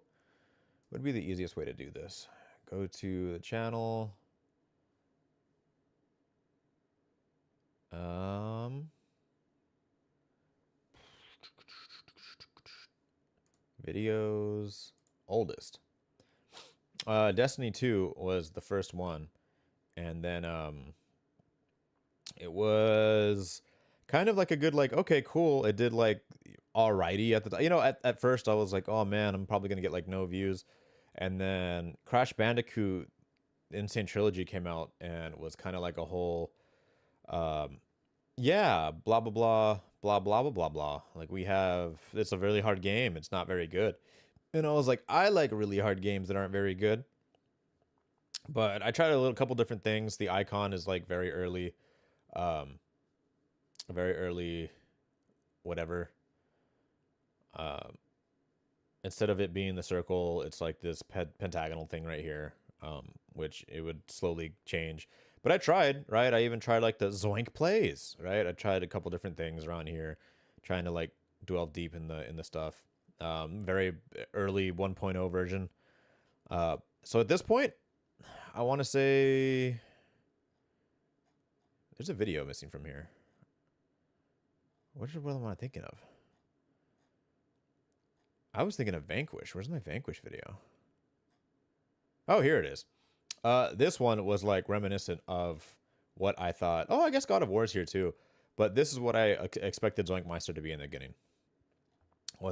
what would be the easiest way to do this? Go to the channel. Videos, oldest. Destiny 2 was the first one, and then it was kind of like a good, like, okay, cool. It did like alrighty at the time. You know, at first I was like, oh man, I'm probably gonna get like no views, and then Crash Bandicoot Insane Trilogy came out and was kind of like a whole, yeah, blah blah blah blah blah blah blah blah. Like it's a really hard game. It's not very good. And I was like, I like really hard games that aren't very good. But I tried a couple different things. The icon is like very early, whatever. Instead of it being the circle, it's like this pentagonal thing right here, which it would slowly change. But I tried, right? I even tried like the Zoink plays, right? I tried a couple different things around here, trying to like delve deep in the stuff. Very early 1.0 version. So at this point, I want to say there's a video missing from here. What am I thinking of? I was thinking of Vanquish. Where's my Vanquish video? Oh, here it is. This one was like reminiscent of what I thought. Oh, I guess God of War is here too. But this is what I expected ZoinkMeister to be in the beginning.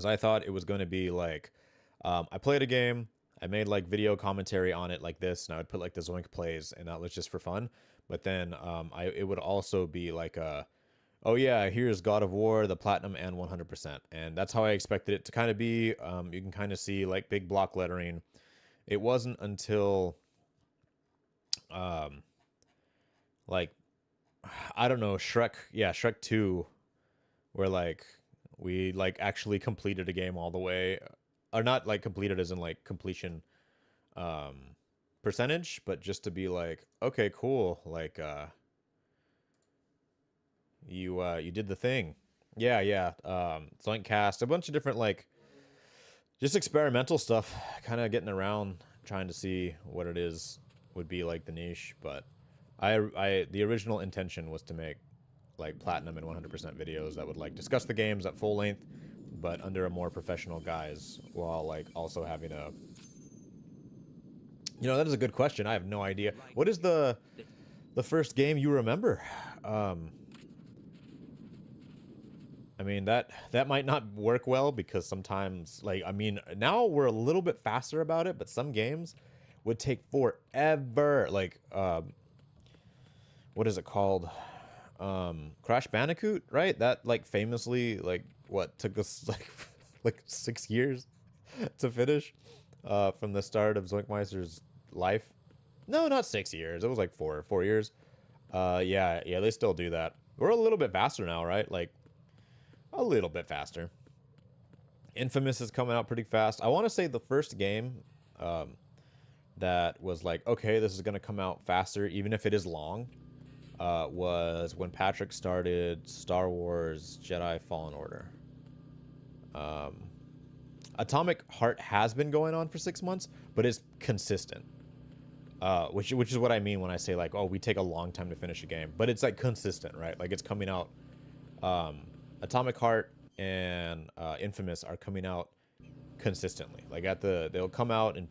I thought it was going to be like, I played a game, I made like video commentary on it like this, and I would put like the Zoink plays, and that was just for fun. But then it would also be like oh yeah, here's God of War, the Platinum and 100%. And that's how I expected it to kind of be. You can kind of see like big block lettering. It wasn't until like, I don't know, Shrek 2, where like we like actually completed a game all the way, or not like completed as in like completion percentage, but just to be like, okay, cool, like you did the thing. Yeah. Zoinkcast, a bunch of different like just experimental stuff, kind of getting around, trying to see what it is would be like the niche. But the original intention was to make like Platinum and 100% videos that would like discuss the games at full length, but under a more professional guise, while like also having a, you know, that is a good question. I have no idea. What is the first game you remember? I mean, that might not work well, because sometimes, like, I mean, now we're a little bit faster about it, but some games would take forever. Like, what is it called? Crash Bandicoot, right? That, like, famously, like, what, took us, like 6 years to finish, from the start of ZoinkMeister's life. No, not 6 years. It was, like, 4 years. Yeah, they still do that. We're a little bit faster now, right? Like, a little bit faster. Infamous is coming out pretty fast. I want to say the first game that was like, okay, this is going to come out faster, even if it is long, was when Patrick started Star Wars Jedi Fallen Order. Atomic Heart has been going on for 6 months, but it's consistent. Which is what I mean when I say like, oh, we take a long time to finish a game, but it's like consistent, right? Like it's coming out. Atomic Heart and Infamous are coming out consistently. Like they'll come out in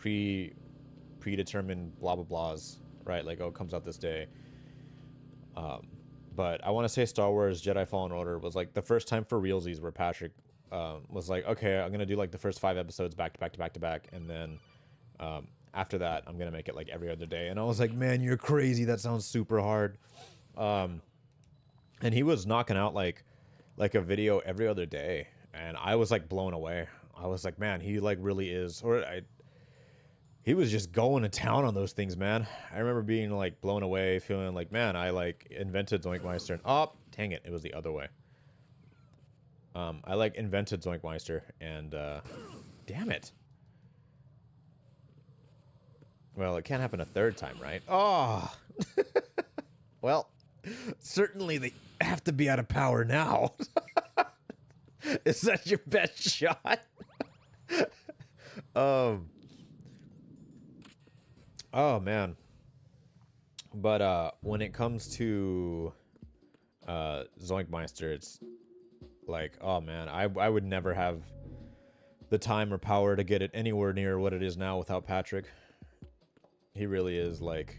predetermined blah blah blahs, right? Like, oh, it comes out this day. But I want to say Star Wars Jedi Fallen Order was like the first time for realsies where Patrick was like, okay, I'm gonna do like the first 5 episodes back to back, and then after that I'm gonna make it like every other day. And I was like, man, you're crazy. That sounds super hard. And he was knocking out like a video every other day, and I was like blown away. I was like, man, he like really is, he was just going to town on those things, man. I remember being like blown away, feeling like, man, I like invented ZoinkMeister. And oh, dang it, it was the other way. I like invented ZoinkMeister, and damn it. Well, it can't happen a third time, right? Oh, well, certainly they have to be out of power now. Is that your best shot? Oh man. But when it comes to ZoinkMeister, it's like, oh man, I would never have the time or power to get it anywhere near what it is now without Patrick. He really is like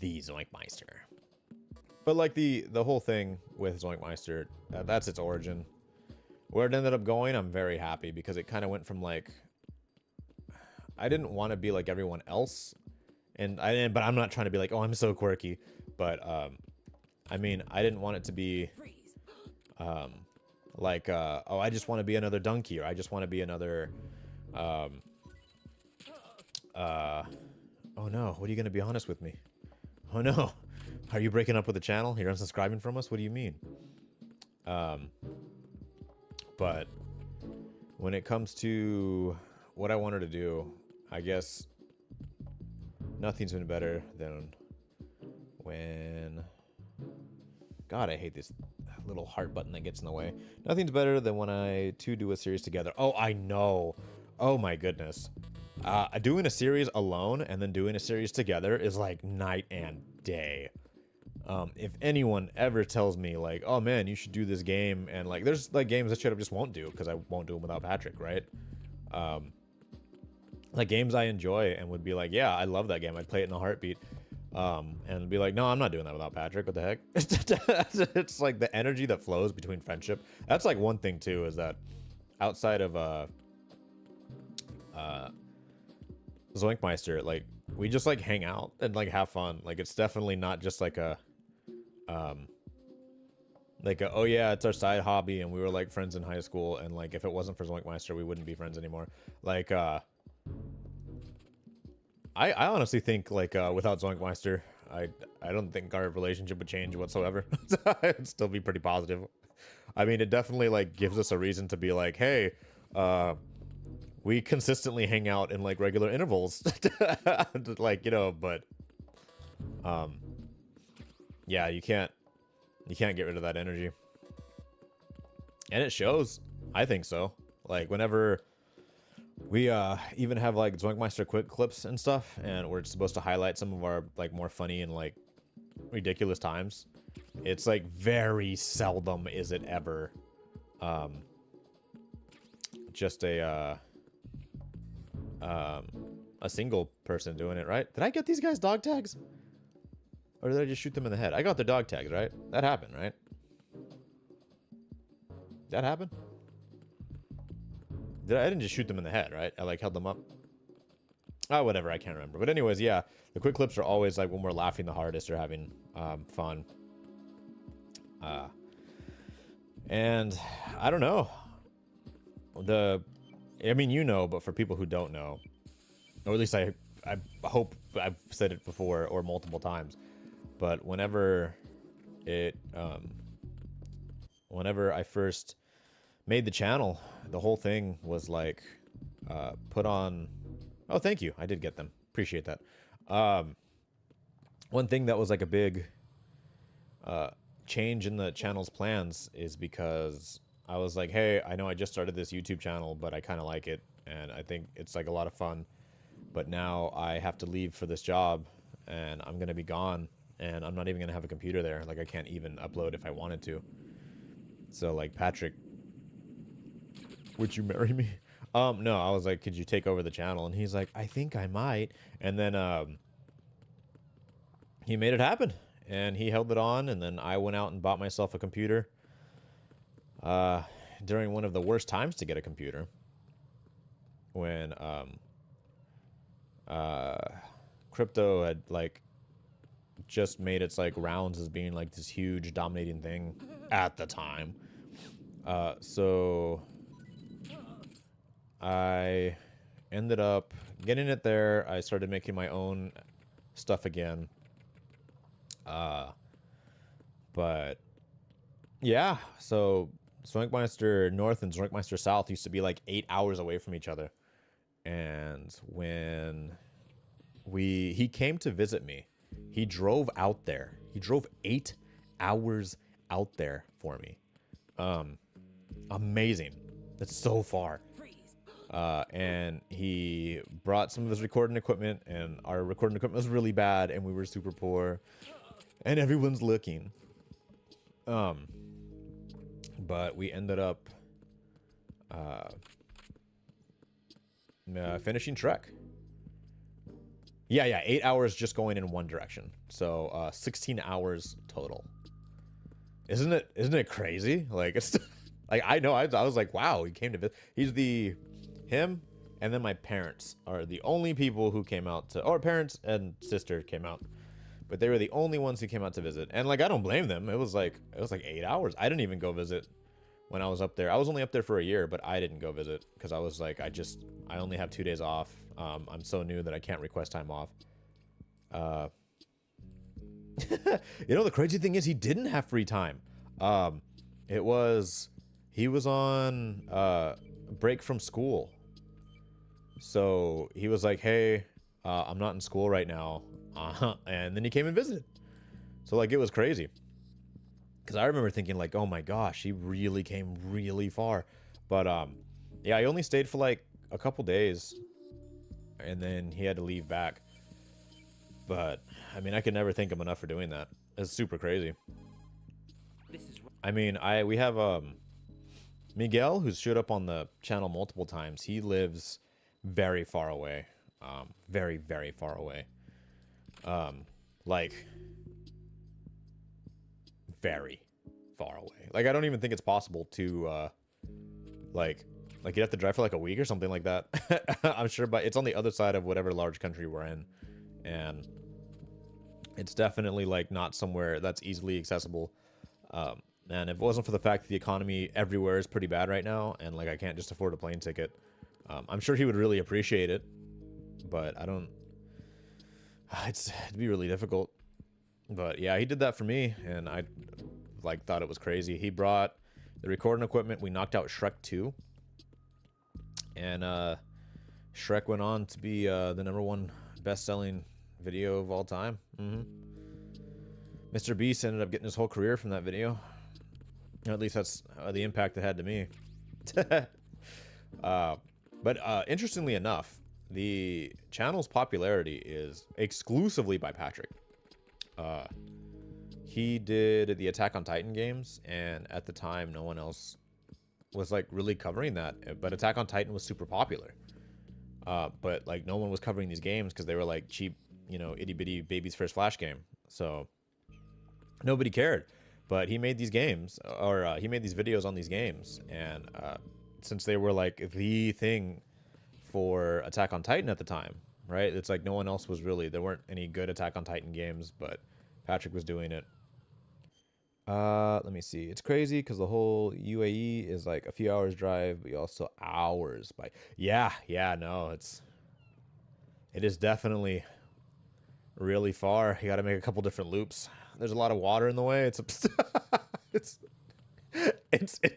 the ZoinkMeister. But like the whole thing with ZoinkMeister, that's its origin. Where it ended up going, I'm very happy, because it kind of went from like, I didn't want to be like everyone else, but I'm not trying to be like, oh, I'm so quirky, but I mean, I didn't want it to be like oh, I just want to be another donkey, or I just want to be another oh no, what are you gonna be honest with me? Oh no, are you breaking up with the channel? You're unsubscribing from us? What do you mean? But when it comes to what I wanted to do, I guess nothing's been better than when... God, I hate this little heart button that gets in the way. Nothing's better than when I do a series together. Oh, I know. Oh my goodness. Doing a series alone and then doing a series together is like night and day. If anyone ever tells me like, oh man, you should do this game, and like there's like games that straight up just won't do because I won't do them without Patrick, right? Like games I enjoy and would be like, yeah, I love that game, I'd play it in a heartbeat, and be like, no, I'm not doing that without Patrick. What the heck? It's like the energy that flows between friendship. That's like one thing too, is that outside of ZoinkMeister, like we just like hang out and like have fun. Like it's definitely not just like a oh yeah, it's our side hobby and we were like friends in high school, and like if it wasn't for ZoinkMeister we wouldn't be friends anymore. Like I honestly think like without ZoinkMeister I don't think our relationship would change whatsoever. It'd still be pretty positive. I mean, it definitely like gives us a reason to be like, hey, we consistently hang out in like regular intervals. Like, you know, but yeah, you can't get rid of that energy, and it shows. I think so. Like whenever we even have like ZoinkMeister quick clips and stuff, and we're supposed to highlight some of our like more funny and like ridiculous times, it's like very seldom is it ever just a single person doing it, right? Did I get these guys dog tags? Or did I just shoot them in the head? I got their dog tags, right? That happened, right? That happened? I didn't just shoot them in the head, right? I like held them up. Oh, whatever, I can't remember. But anyways, yeah, the quick clips are always like when we're laughing the hardest or having fun. And I don't know. I mean, you know, but for people who don't know, or at least I hope I've said it before or multiple times, but whenever I first made the channel, the whole thing was like put on. Oh, thank you. I did get them. Appreciate that. One thing that was like a big change in the channel's plans is because I was like, hey, I know I just started this YouTube channel, but I kind of like it, and I think it's like a lot of fun. But now I have to leave for this job, and I'm going to be gone, and I'm not even going to have a computer there. Like, I can't even upload if I wanted to. So, like, Patrick, would you marry me? No, I was like, could you take over the channel? And he's like, I think I might. And then he made it happen, and he held it on, and then I went out and bought myself a computer during one of the worst times to get a computer, when crypto had like just made its like rounds as being like this huge dominating thing at the time. So I ended up getting it there. I started making my own stuff again. But yeah, so ZoinkMeister North and ZoinkMeister South used to be like 8 hours away from each other. And when he came to visit me, he drove out there. He drove 8 hours out there for me. Amazing. That's so far. And he brought some of his recording equipment, and our recording equipment was really bad, and we were super poor, and everyone's looking. But we ended up finishing Trek. Yeah, 8 hours just going in one direction. So 16 hours total. Isn't it crazy? Like, it's like, I know, I was like, wow, he came to visit. Him and then my parents are the only people who came out to, or parents and sister came out, but they were the only ones who came out to visit. And like, I don't blame them. It was like 8 hours. I didn't even go visit when I was up there. I was only up there for a year, but I didn't go visit because I was like, I only have 2 days off. I'm so new that I can't request time off. You know, the crazy thing is he didn't have free time. He was on break from school. So he was like, hey, I'm not in school right now. And then he came and visited. So like, it was crazy. Because I remember thinking like, oh my gosh, he really came really far. But yeah, I only stayed for like a couple days. And then he had to leave back. But I mean, I could never thank him enough for doing that. It's super crazy. I mean, we have Miguel, who's showed up on the channel multiple times. He lives very far away. Very, very far away. Like, very far away. Like, I don't even think it's possible to, like you'd have to drive for like a week or something like that. I'm sure, but it's on the other side of whatever large country we're in. And it's definitely like not somewhere that's easily accessible. And if it wasn't for the fact that the economy everywhere is pretty bad right now, and like I can't just afford a plane ticket, I'm sure he would really appreciate it. But I don't. It'd be really difficult. But yeah, he did that for me, and I like thought it was crazy. He brought the recording equipment. We knocked out Shrek 2, and Shrek went on to be the #1 best-selling video of all time. Mr. Beast ended up getting his whole career from that video. Or at least that's the impact it had to me. But interestingly enough, the channel's popularity is exclusively by Patrick. He did the Attack on Titan games, and at the time, no one else was like really covering that. But Attack on Titan was super popular. But like no one was covering these games because they were like cheap, you know, itty bitty baby's first Flash game. So nobody cared. But he made these games, or he made these videos on these games, and since they were like the thing for Attack on Titan at the time, right? It's like no one else was really, there weren't any good Attack on Titan games, but Patrick was doing it. Let me see. It's crazy because the whole UAE is like a few hours drive, but also hours by. Yeah, no, it is definitely really far. You got to make a couple different loops. There's a lot of water in the way. It's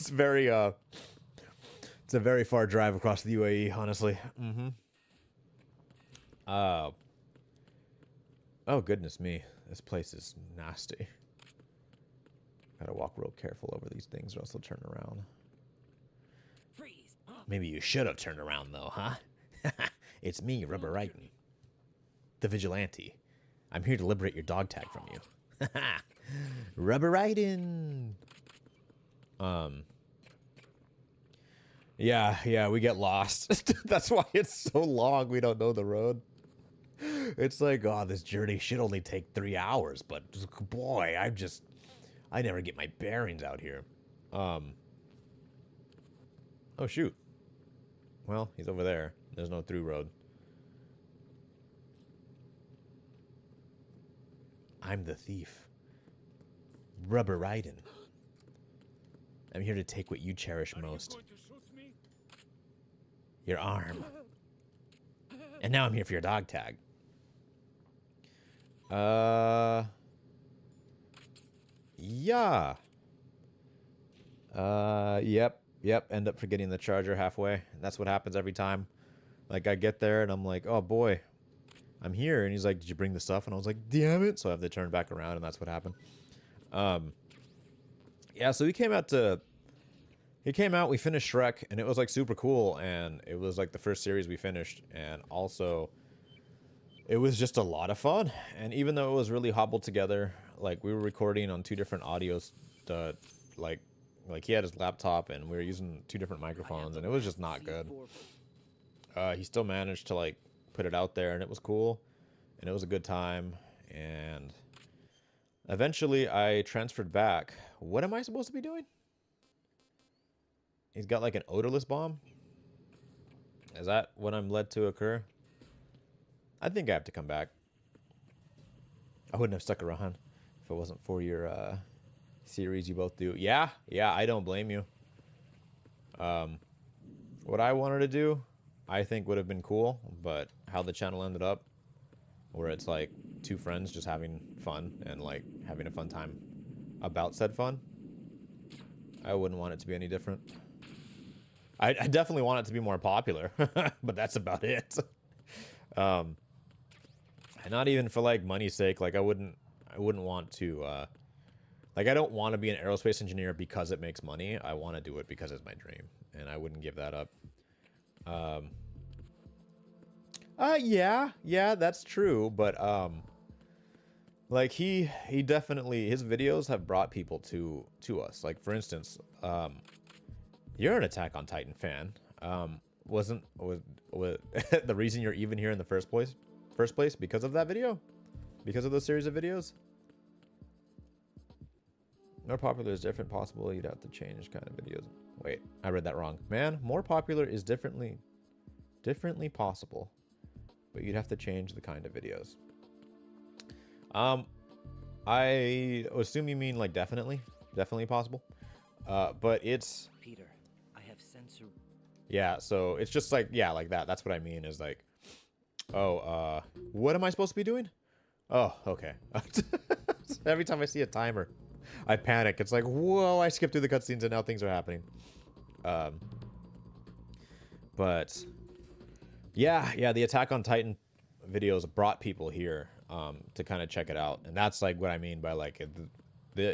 very it's a very far drive across the UAE, honestly. Oh goodness me, this place is nasty. Gotta walk real careful over these things, or else they'll turn around. Freeze. Maybe you should have turned around though, huh? It's me, Rubber Righton, the vigilante. I'm here to liberate your dog tag from you. Rubber Righton. Yeah, we get lost. That's why it's so long. We don't know the road. It's like, oh, this journey should only take 3 hours, but boy, I never get my bearings out here. Oh shoot. Well, he's over there. There's no through road. I'm the thief. Rubber Righton. I'm here to take what you cherish most. your arm. And now I'm here for your dog tag. Yeah. Yep. End up forgetting the charger halfway. That's what happens every time. Like, I get there and I'm like, oh boy, I'm here. And he's like, did you bring the stuff? And I was like, damn it. So I have to turn back around, and that's what happened. Yeah, so he came out, we finished Shrek, and it was like super cool. And it was like the first series we finished. And also, it was just a lot of fun. And even though it was really hobbled together, like we were recording on 2 different audios, like he had his laptop and we were using 2 different microphones, and it was just not good. He still managed to like put it out there, and it was cool, and it was a good time. And eventually I transferred back. What am I supposed to be doing? He's got like an odorless bomb. Is that what I'm led to occur? I think I have to come back. I wouldn't have stuck around if it wasn't for your series you both do. Yeah, I don't blame you. What I wanted to do, I think would have been cool, but how the channel ended up, where it's like 2 friends just having fun and like having a fun time about said fun, I wouldn't want it to be any different. I definitely want it to be more popular, but that's about it. And not even for like money's sake. Like I wouldn't want to, like I don't want to be an aerospace engineer because it makes money. I want to do it because it's my dream, and I wouldn't give that up. Yeah, that's true. But, like he definitely, his videos have brought people to us. Like for instance, you're an Attack on Titan fan. Was the reason you're even here in the first place because of that video? Because of the series of videos? More popular is different. Possible you'd have to change kind of videos. Wait, I read that wrong. Man, more popular is differently possible, but you'd have to change the kind of videos. I assume you mean like definitely possible. But it's Peter, I have sensor. Yeah, so it's just like, yeah, like that. That's what I mean is like, oh, what am I supposed to be doing? Oh, okay. Every time I see a timer, I panic. It's like, whoa, I skipped through the cutscenes and now things are happening. But yeah, the Attack on Titan videos brought people here to kind of check it out. And that's like what I mean by like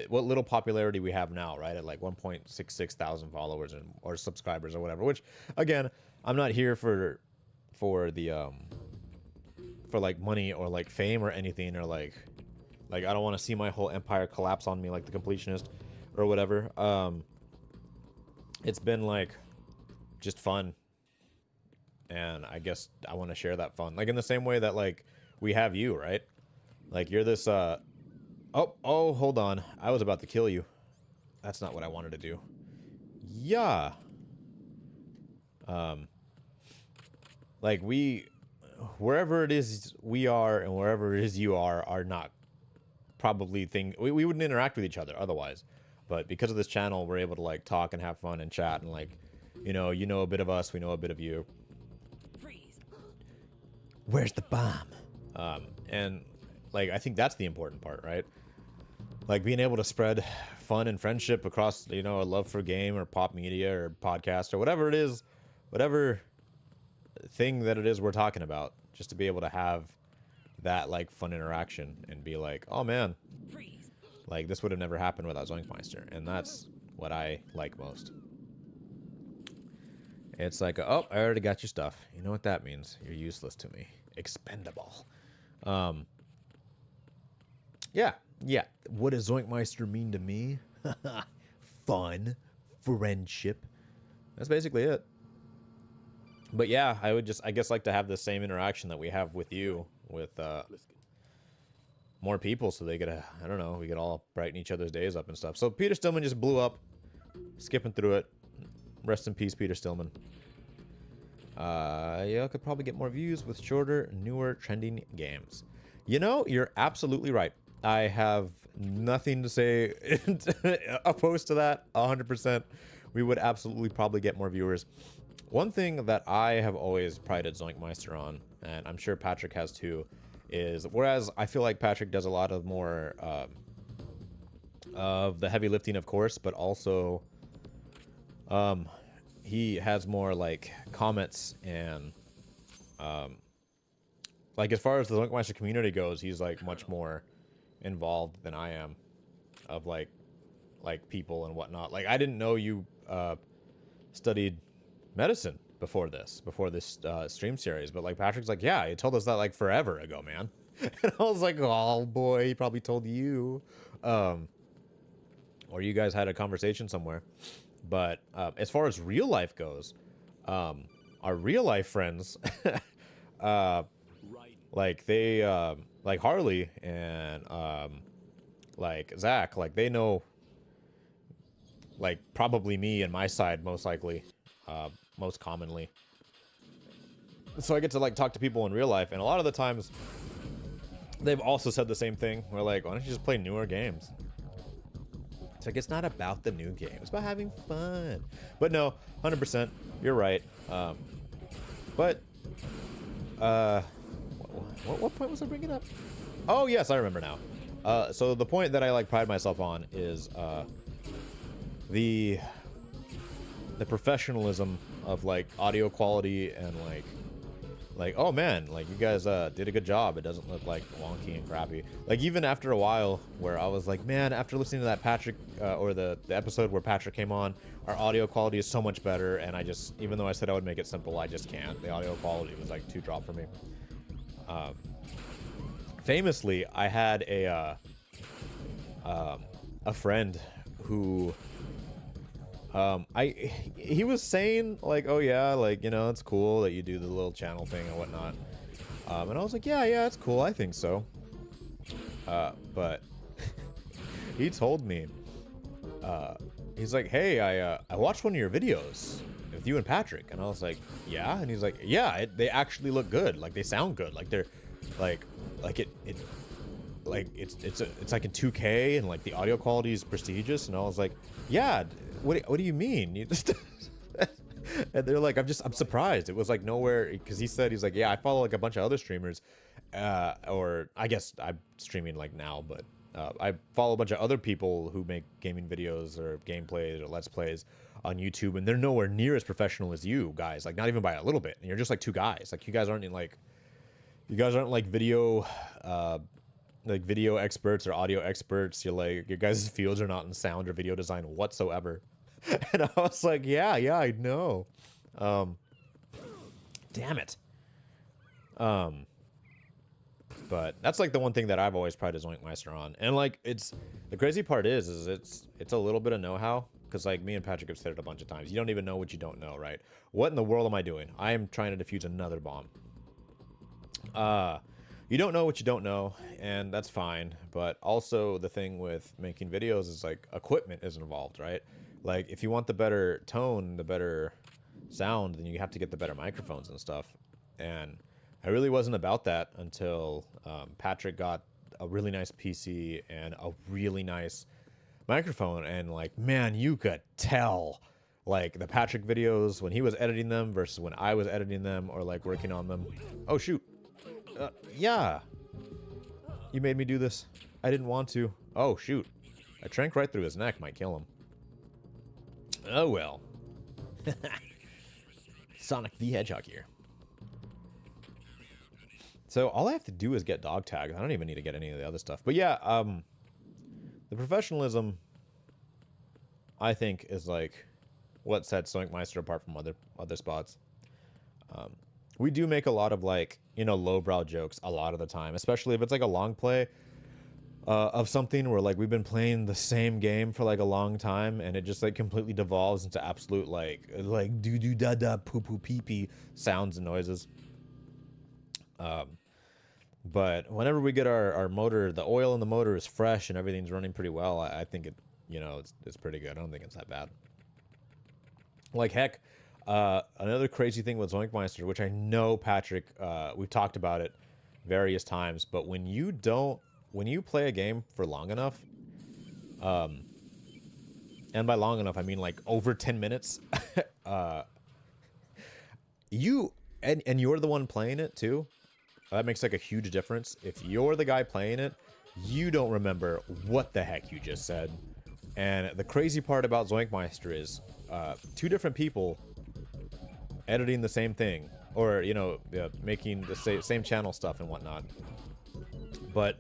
what little popularity we have now, right? At like 1.66 thousand followers or subscribers or whatever, which again, I'm not here for the for like money or like fame or anything, or like I don't want to see my whole empire collapse on me like the completionist or whatever. It's been like just fun, and I guess I want to share that fun, like in the same way that like we have you, right? Like you're this oh, hold on. I was about to kill you. That's not what I wanted to do. Yeah. Like wherever it is we are and wherever it is you are not probably we wouldn't interact with each other otherwise. But because of this channel, we're able to like talk and have fun and chat and like, you know a bit of us, we know a bit of you. Freeze. Where's the bomb? And like, I think that's the important part, right? Like being able to spread fun and friendship across, a love for game or pop media or podcast or whatever it is, whatever thing that it is we're talking about, just to be able to have that like fun interaction and be like, oh man, Freeze. like this would have never happened without ZoinkMeister. And that's what I like most. It's like, oh, I already got your stuff. You know what that means? You're useless to me. Expendable. Yeah. What does ZoinkMeister mean to me? Fun. Friendship. That's basically it. But yeah, I would just, I guess, like to have the same interaction that we have with you, with more people, so they get I don't know, we could all brighten each other's days up and stuff. So Peter Stillman just blew up. Skipping through it. Rest in peace, Peter Stillman. Yeah, could probably get more views with shorter, newer, trending games. You're absolutely right. I have nothing to say opposed to that. 100%. We would absolutely probably get more viewers one thing that I have always prided ZoinkMeister on, and I'm sure Patrick has too, is whereas I feel like Patrick does a lot of more of the heavy lifting, of course, but also he has more like comments and like as far as the ZoinkMeister community goes, he's like much more involved than I am of like people and whatnot. Like I didn't know you studied medicine before this stream series, but like Patrick's like, yeah, he told us that like forever ago, man. And I was like, oh boy, he probably told you, or you guys had a conversation somewhere. But as far as real life goes, our real life friends, like they like Harley and like Zach, like they know like probably me and my side most likely, most commonly. So I get to like talk to people in real life, and a lot of the times they've also said the same thing. We're like, why don't you just play newer games? It's like, it's not about the new game, it's about having fun. But no, 100%, you're right. But what point was I bringing up? Oh yes, I remember now. So the point that I like pride myself on is the professionalism of like audio quality and like oh man, like you guys did a good job. It doesn't look like wonky and crappy. Like even after a while where I was like, man, after listening to that Patrick or the episode where Patrick came on, our audio quality is so much better, and I just, even though I said I would make it simple, I just can't. The audio quality was like too drop for me. Famously, I had a friend who he was saying like, oh yeah, like, you know, it's cool that you do the little channel thing and whatnot. And I was like, yeah, it's cool. I think so. But he told me, he's like, hey, I watched one of your videos with you and Patrick. And I was like, yeah. And he's like, yeah, they actually look good. Like they sound good. Like they're like it's like in 2K and like the audio quality is prestigious. And I was like, yeah, what do you mean? You just and they're like, I'm surprised. It was like nowhere, because he's like, yeah, I follow like a bunch of other streamers, or I guess I'm streaming like now, but I follow a bunch of other people who make gaming videos or gameplays or let's plays on YouTube, and they're nowhere near as professional as you guys, like not even by a little bit. And you're just like two guys. Like you guys aren't video experts or audio experts. You're like, your guys' fields are not in sound or video design whatsoever. And I was like, yeah, I know. Damn it. But that's like the one thing that I've always prided ZoinkMeister on. And like, the crazy part is it's a little bit of know-how, because like me and Patrick have said it a bunch of times. You don't even know what you don't know, right? What in the world am I doing? I am trying to defuse another bomb. You don't know what you don't know, and that's fine. But also the thing with making videos is like equipment is involved, right? Like if you want the better tone, the better sound, then you have to get the better microphones and stuff. And I really wasn't about that until Patrick got a really nice PC and a really nice microphone. And like, man, you could tell like the Patrick videos when he was editing them versus when I was editing them or like working on them. Oh shoot. Yeah. You made me do this. I didn't want to. Oh shoot. A trank right through his neck might kill him. Oh well. Sonic the Hedgehog here. So all I have to do is get dog tags. I don't even need to get any of the other stuff. But yeah, the professionalism, I think, is like what sets ZoinkMeister apart from other spots. We do make a lot of like, you know, lowbrow jokes a lot of the time, especially if it's like a long play of something where like we've been playing the same game for like a long time, and it just like completely devolves into absolute like doo doo da da poo poo pee pee sounds and noises. But whenever we get our motor, the oil in the motor is fresh and everything's running pretty well, I think it, you know, it's pretty good. I don't think it's that bad. Like heck, another crazy thing with ZoinkMeister, which I know Patrick, we've talked about it various times, but when you play a game for long enough, and by long enough I mean like over 10 minutes, you and you're the one playing it too. That makes like a huge difference. If you're the guy playing it, you don't remember what the heck you just said. And the crazy part about ZoinkMeister is two different people editing the same thing, or you know, making the same channel stuff and whatnot. But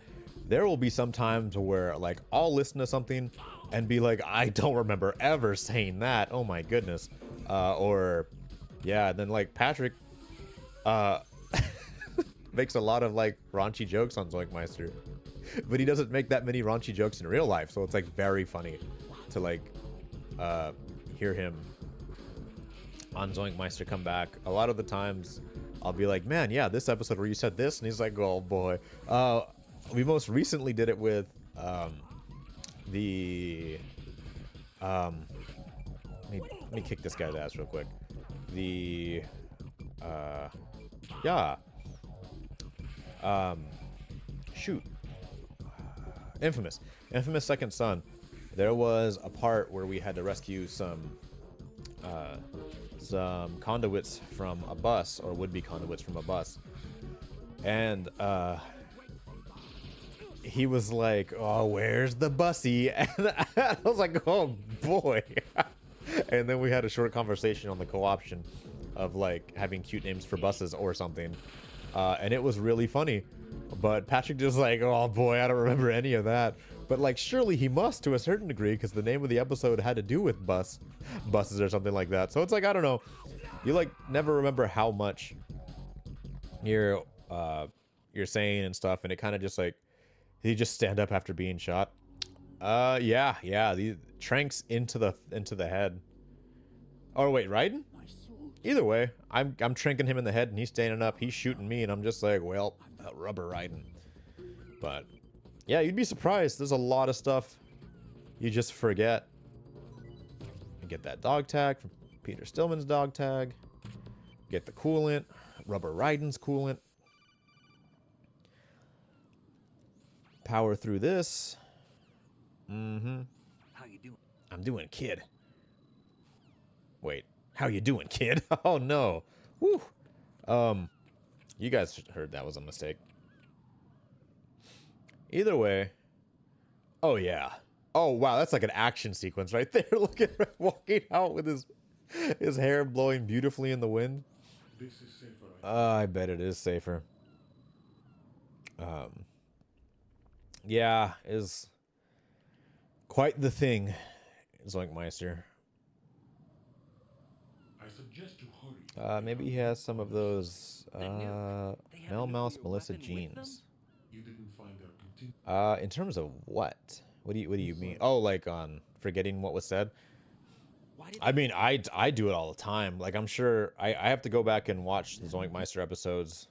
there will be some times where like I'll listen to something and be like, I don't remember ever saying that. Oh my goodness. Or yeah, then like Patrick makes a lot of like raunchy jokes on ZoinkMeister, but he doesn't make that many raunchy jokes in real life, so it's like very funny to like hear him on ZoinkMeister come back. A lot of the times I'll be like, man, yeah, this episode where you said this, and he's like, oh boy. We most recently did it with the let me kick this guy's ass real quick. The yeah. Shoot. Infamous Second Son. There was a part where we had to rescue some conduits from a bus, or would-be conduits from a bus. And he was like, oh, where's the bussy? And I was like, oh boy. And then we had a short conversation on the co-option of like having cute names for buses or something. And it was really funny. But Patrick just like, oh boy, I don't remember any of that. But like, surely he must to a certain degree, because the name of the episode had to do with buses or something like that. So it's like, I don't know. You like never remember how much you're saying and stuff, and it kind of just like, did he just stand up after being shot? Yeah. The tranks into the head. Oh wait, Raiden? Either way, I'm tranking him in the head and he's standing up, he's shooting me, and I'm just like, well, rubber Raiden. But yeah, you'd be surprised. There's a lot of stuff you just forget. You get that dog tag from Peter Stillman's dog tag. Get the coolant, rubber Raiden's coolant. Power through this. How you doing? I'm doing, kid. Wait, how you doing, kid? Oh no. Woo. You guys heard that was a mistake. Either way. Oh yeah. Oh wow, that's like an action sequence right there. Look at him walking out with his hair blowing beautifully in the wind. This is safer. I bet it is safer. Yeah, is quite the thing, ZoinkMeister. I suggest you hurry. Maybe he has some of those Mel Mouse Melissa jeans. You didn't find their In terms of what? What do you mean? Oh, like on forgetting what was said? I mean, I do it all the time. Like, I'm sure I have to go back and watch the ZoinkMeister episodes.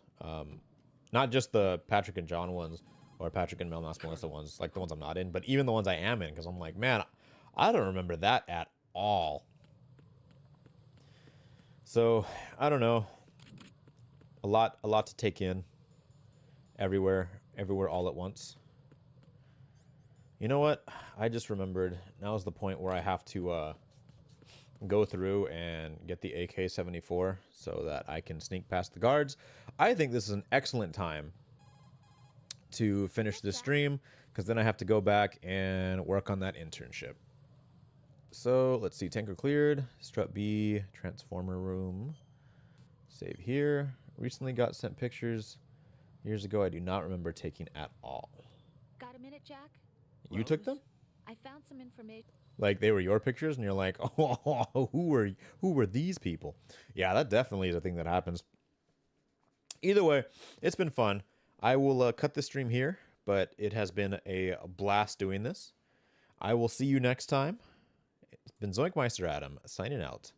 Not just the Patrick and John ones, or Patrick and Mel Mouse Melissa ones, like the ones I'm not in, but even the ones I am in, because I'm like, man, I don't remember that at all. So, I don't know. A lot to take in. Everywhere all at once. You know what? I just remembered. Now's the point where I have to go through and get the AK-74 so that I can sneak past the guards. I think this is an excellent time to finish this stream, because then I have to go back and work on that internship. So let's see. Tanker cleared. Strut B. Transformer room. Save here. Recently got sent pictures years ago I do not remember taking at all. Got a minute, Jack? You took them? I found some information. Like they were your pictures and you're like, oh, who were these people? Yeah, that definitely is a thing that happens. Either way, it's been fun. I will cut this stream here, but it has been a blast doing this. I will see you next time. It's been ZoinkMeister Adam signing out.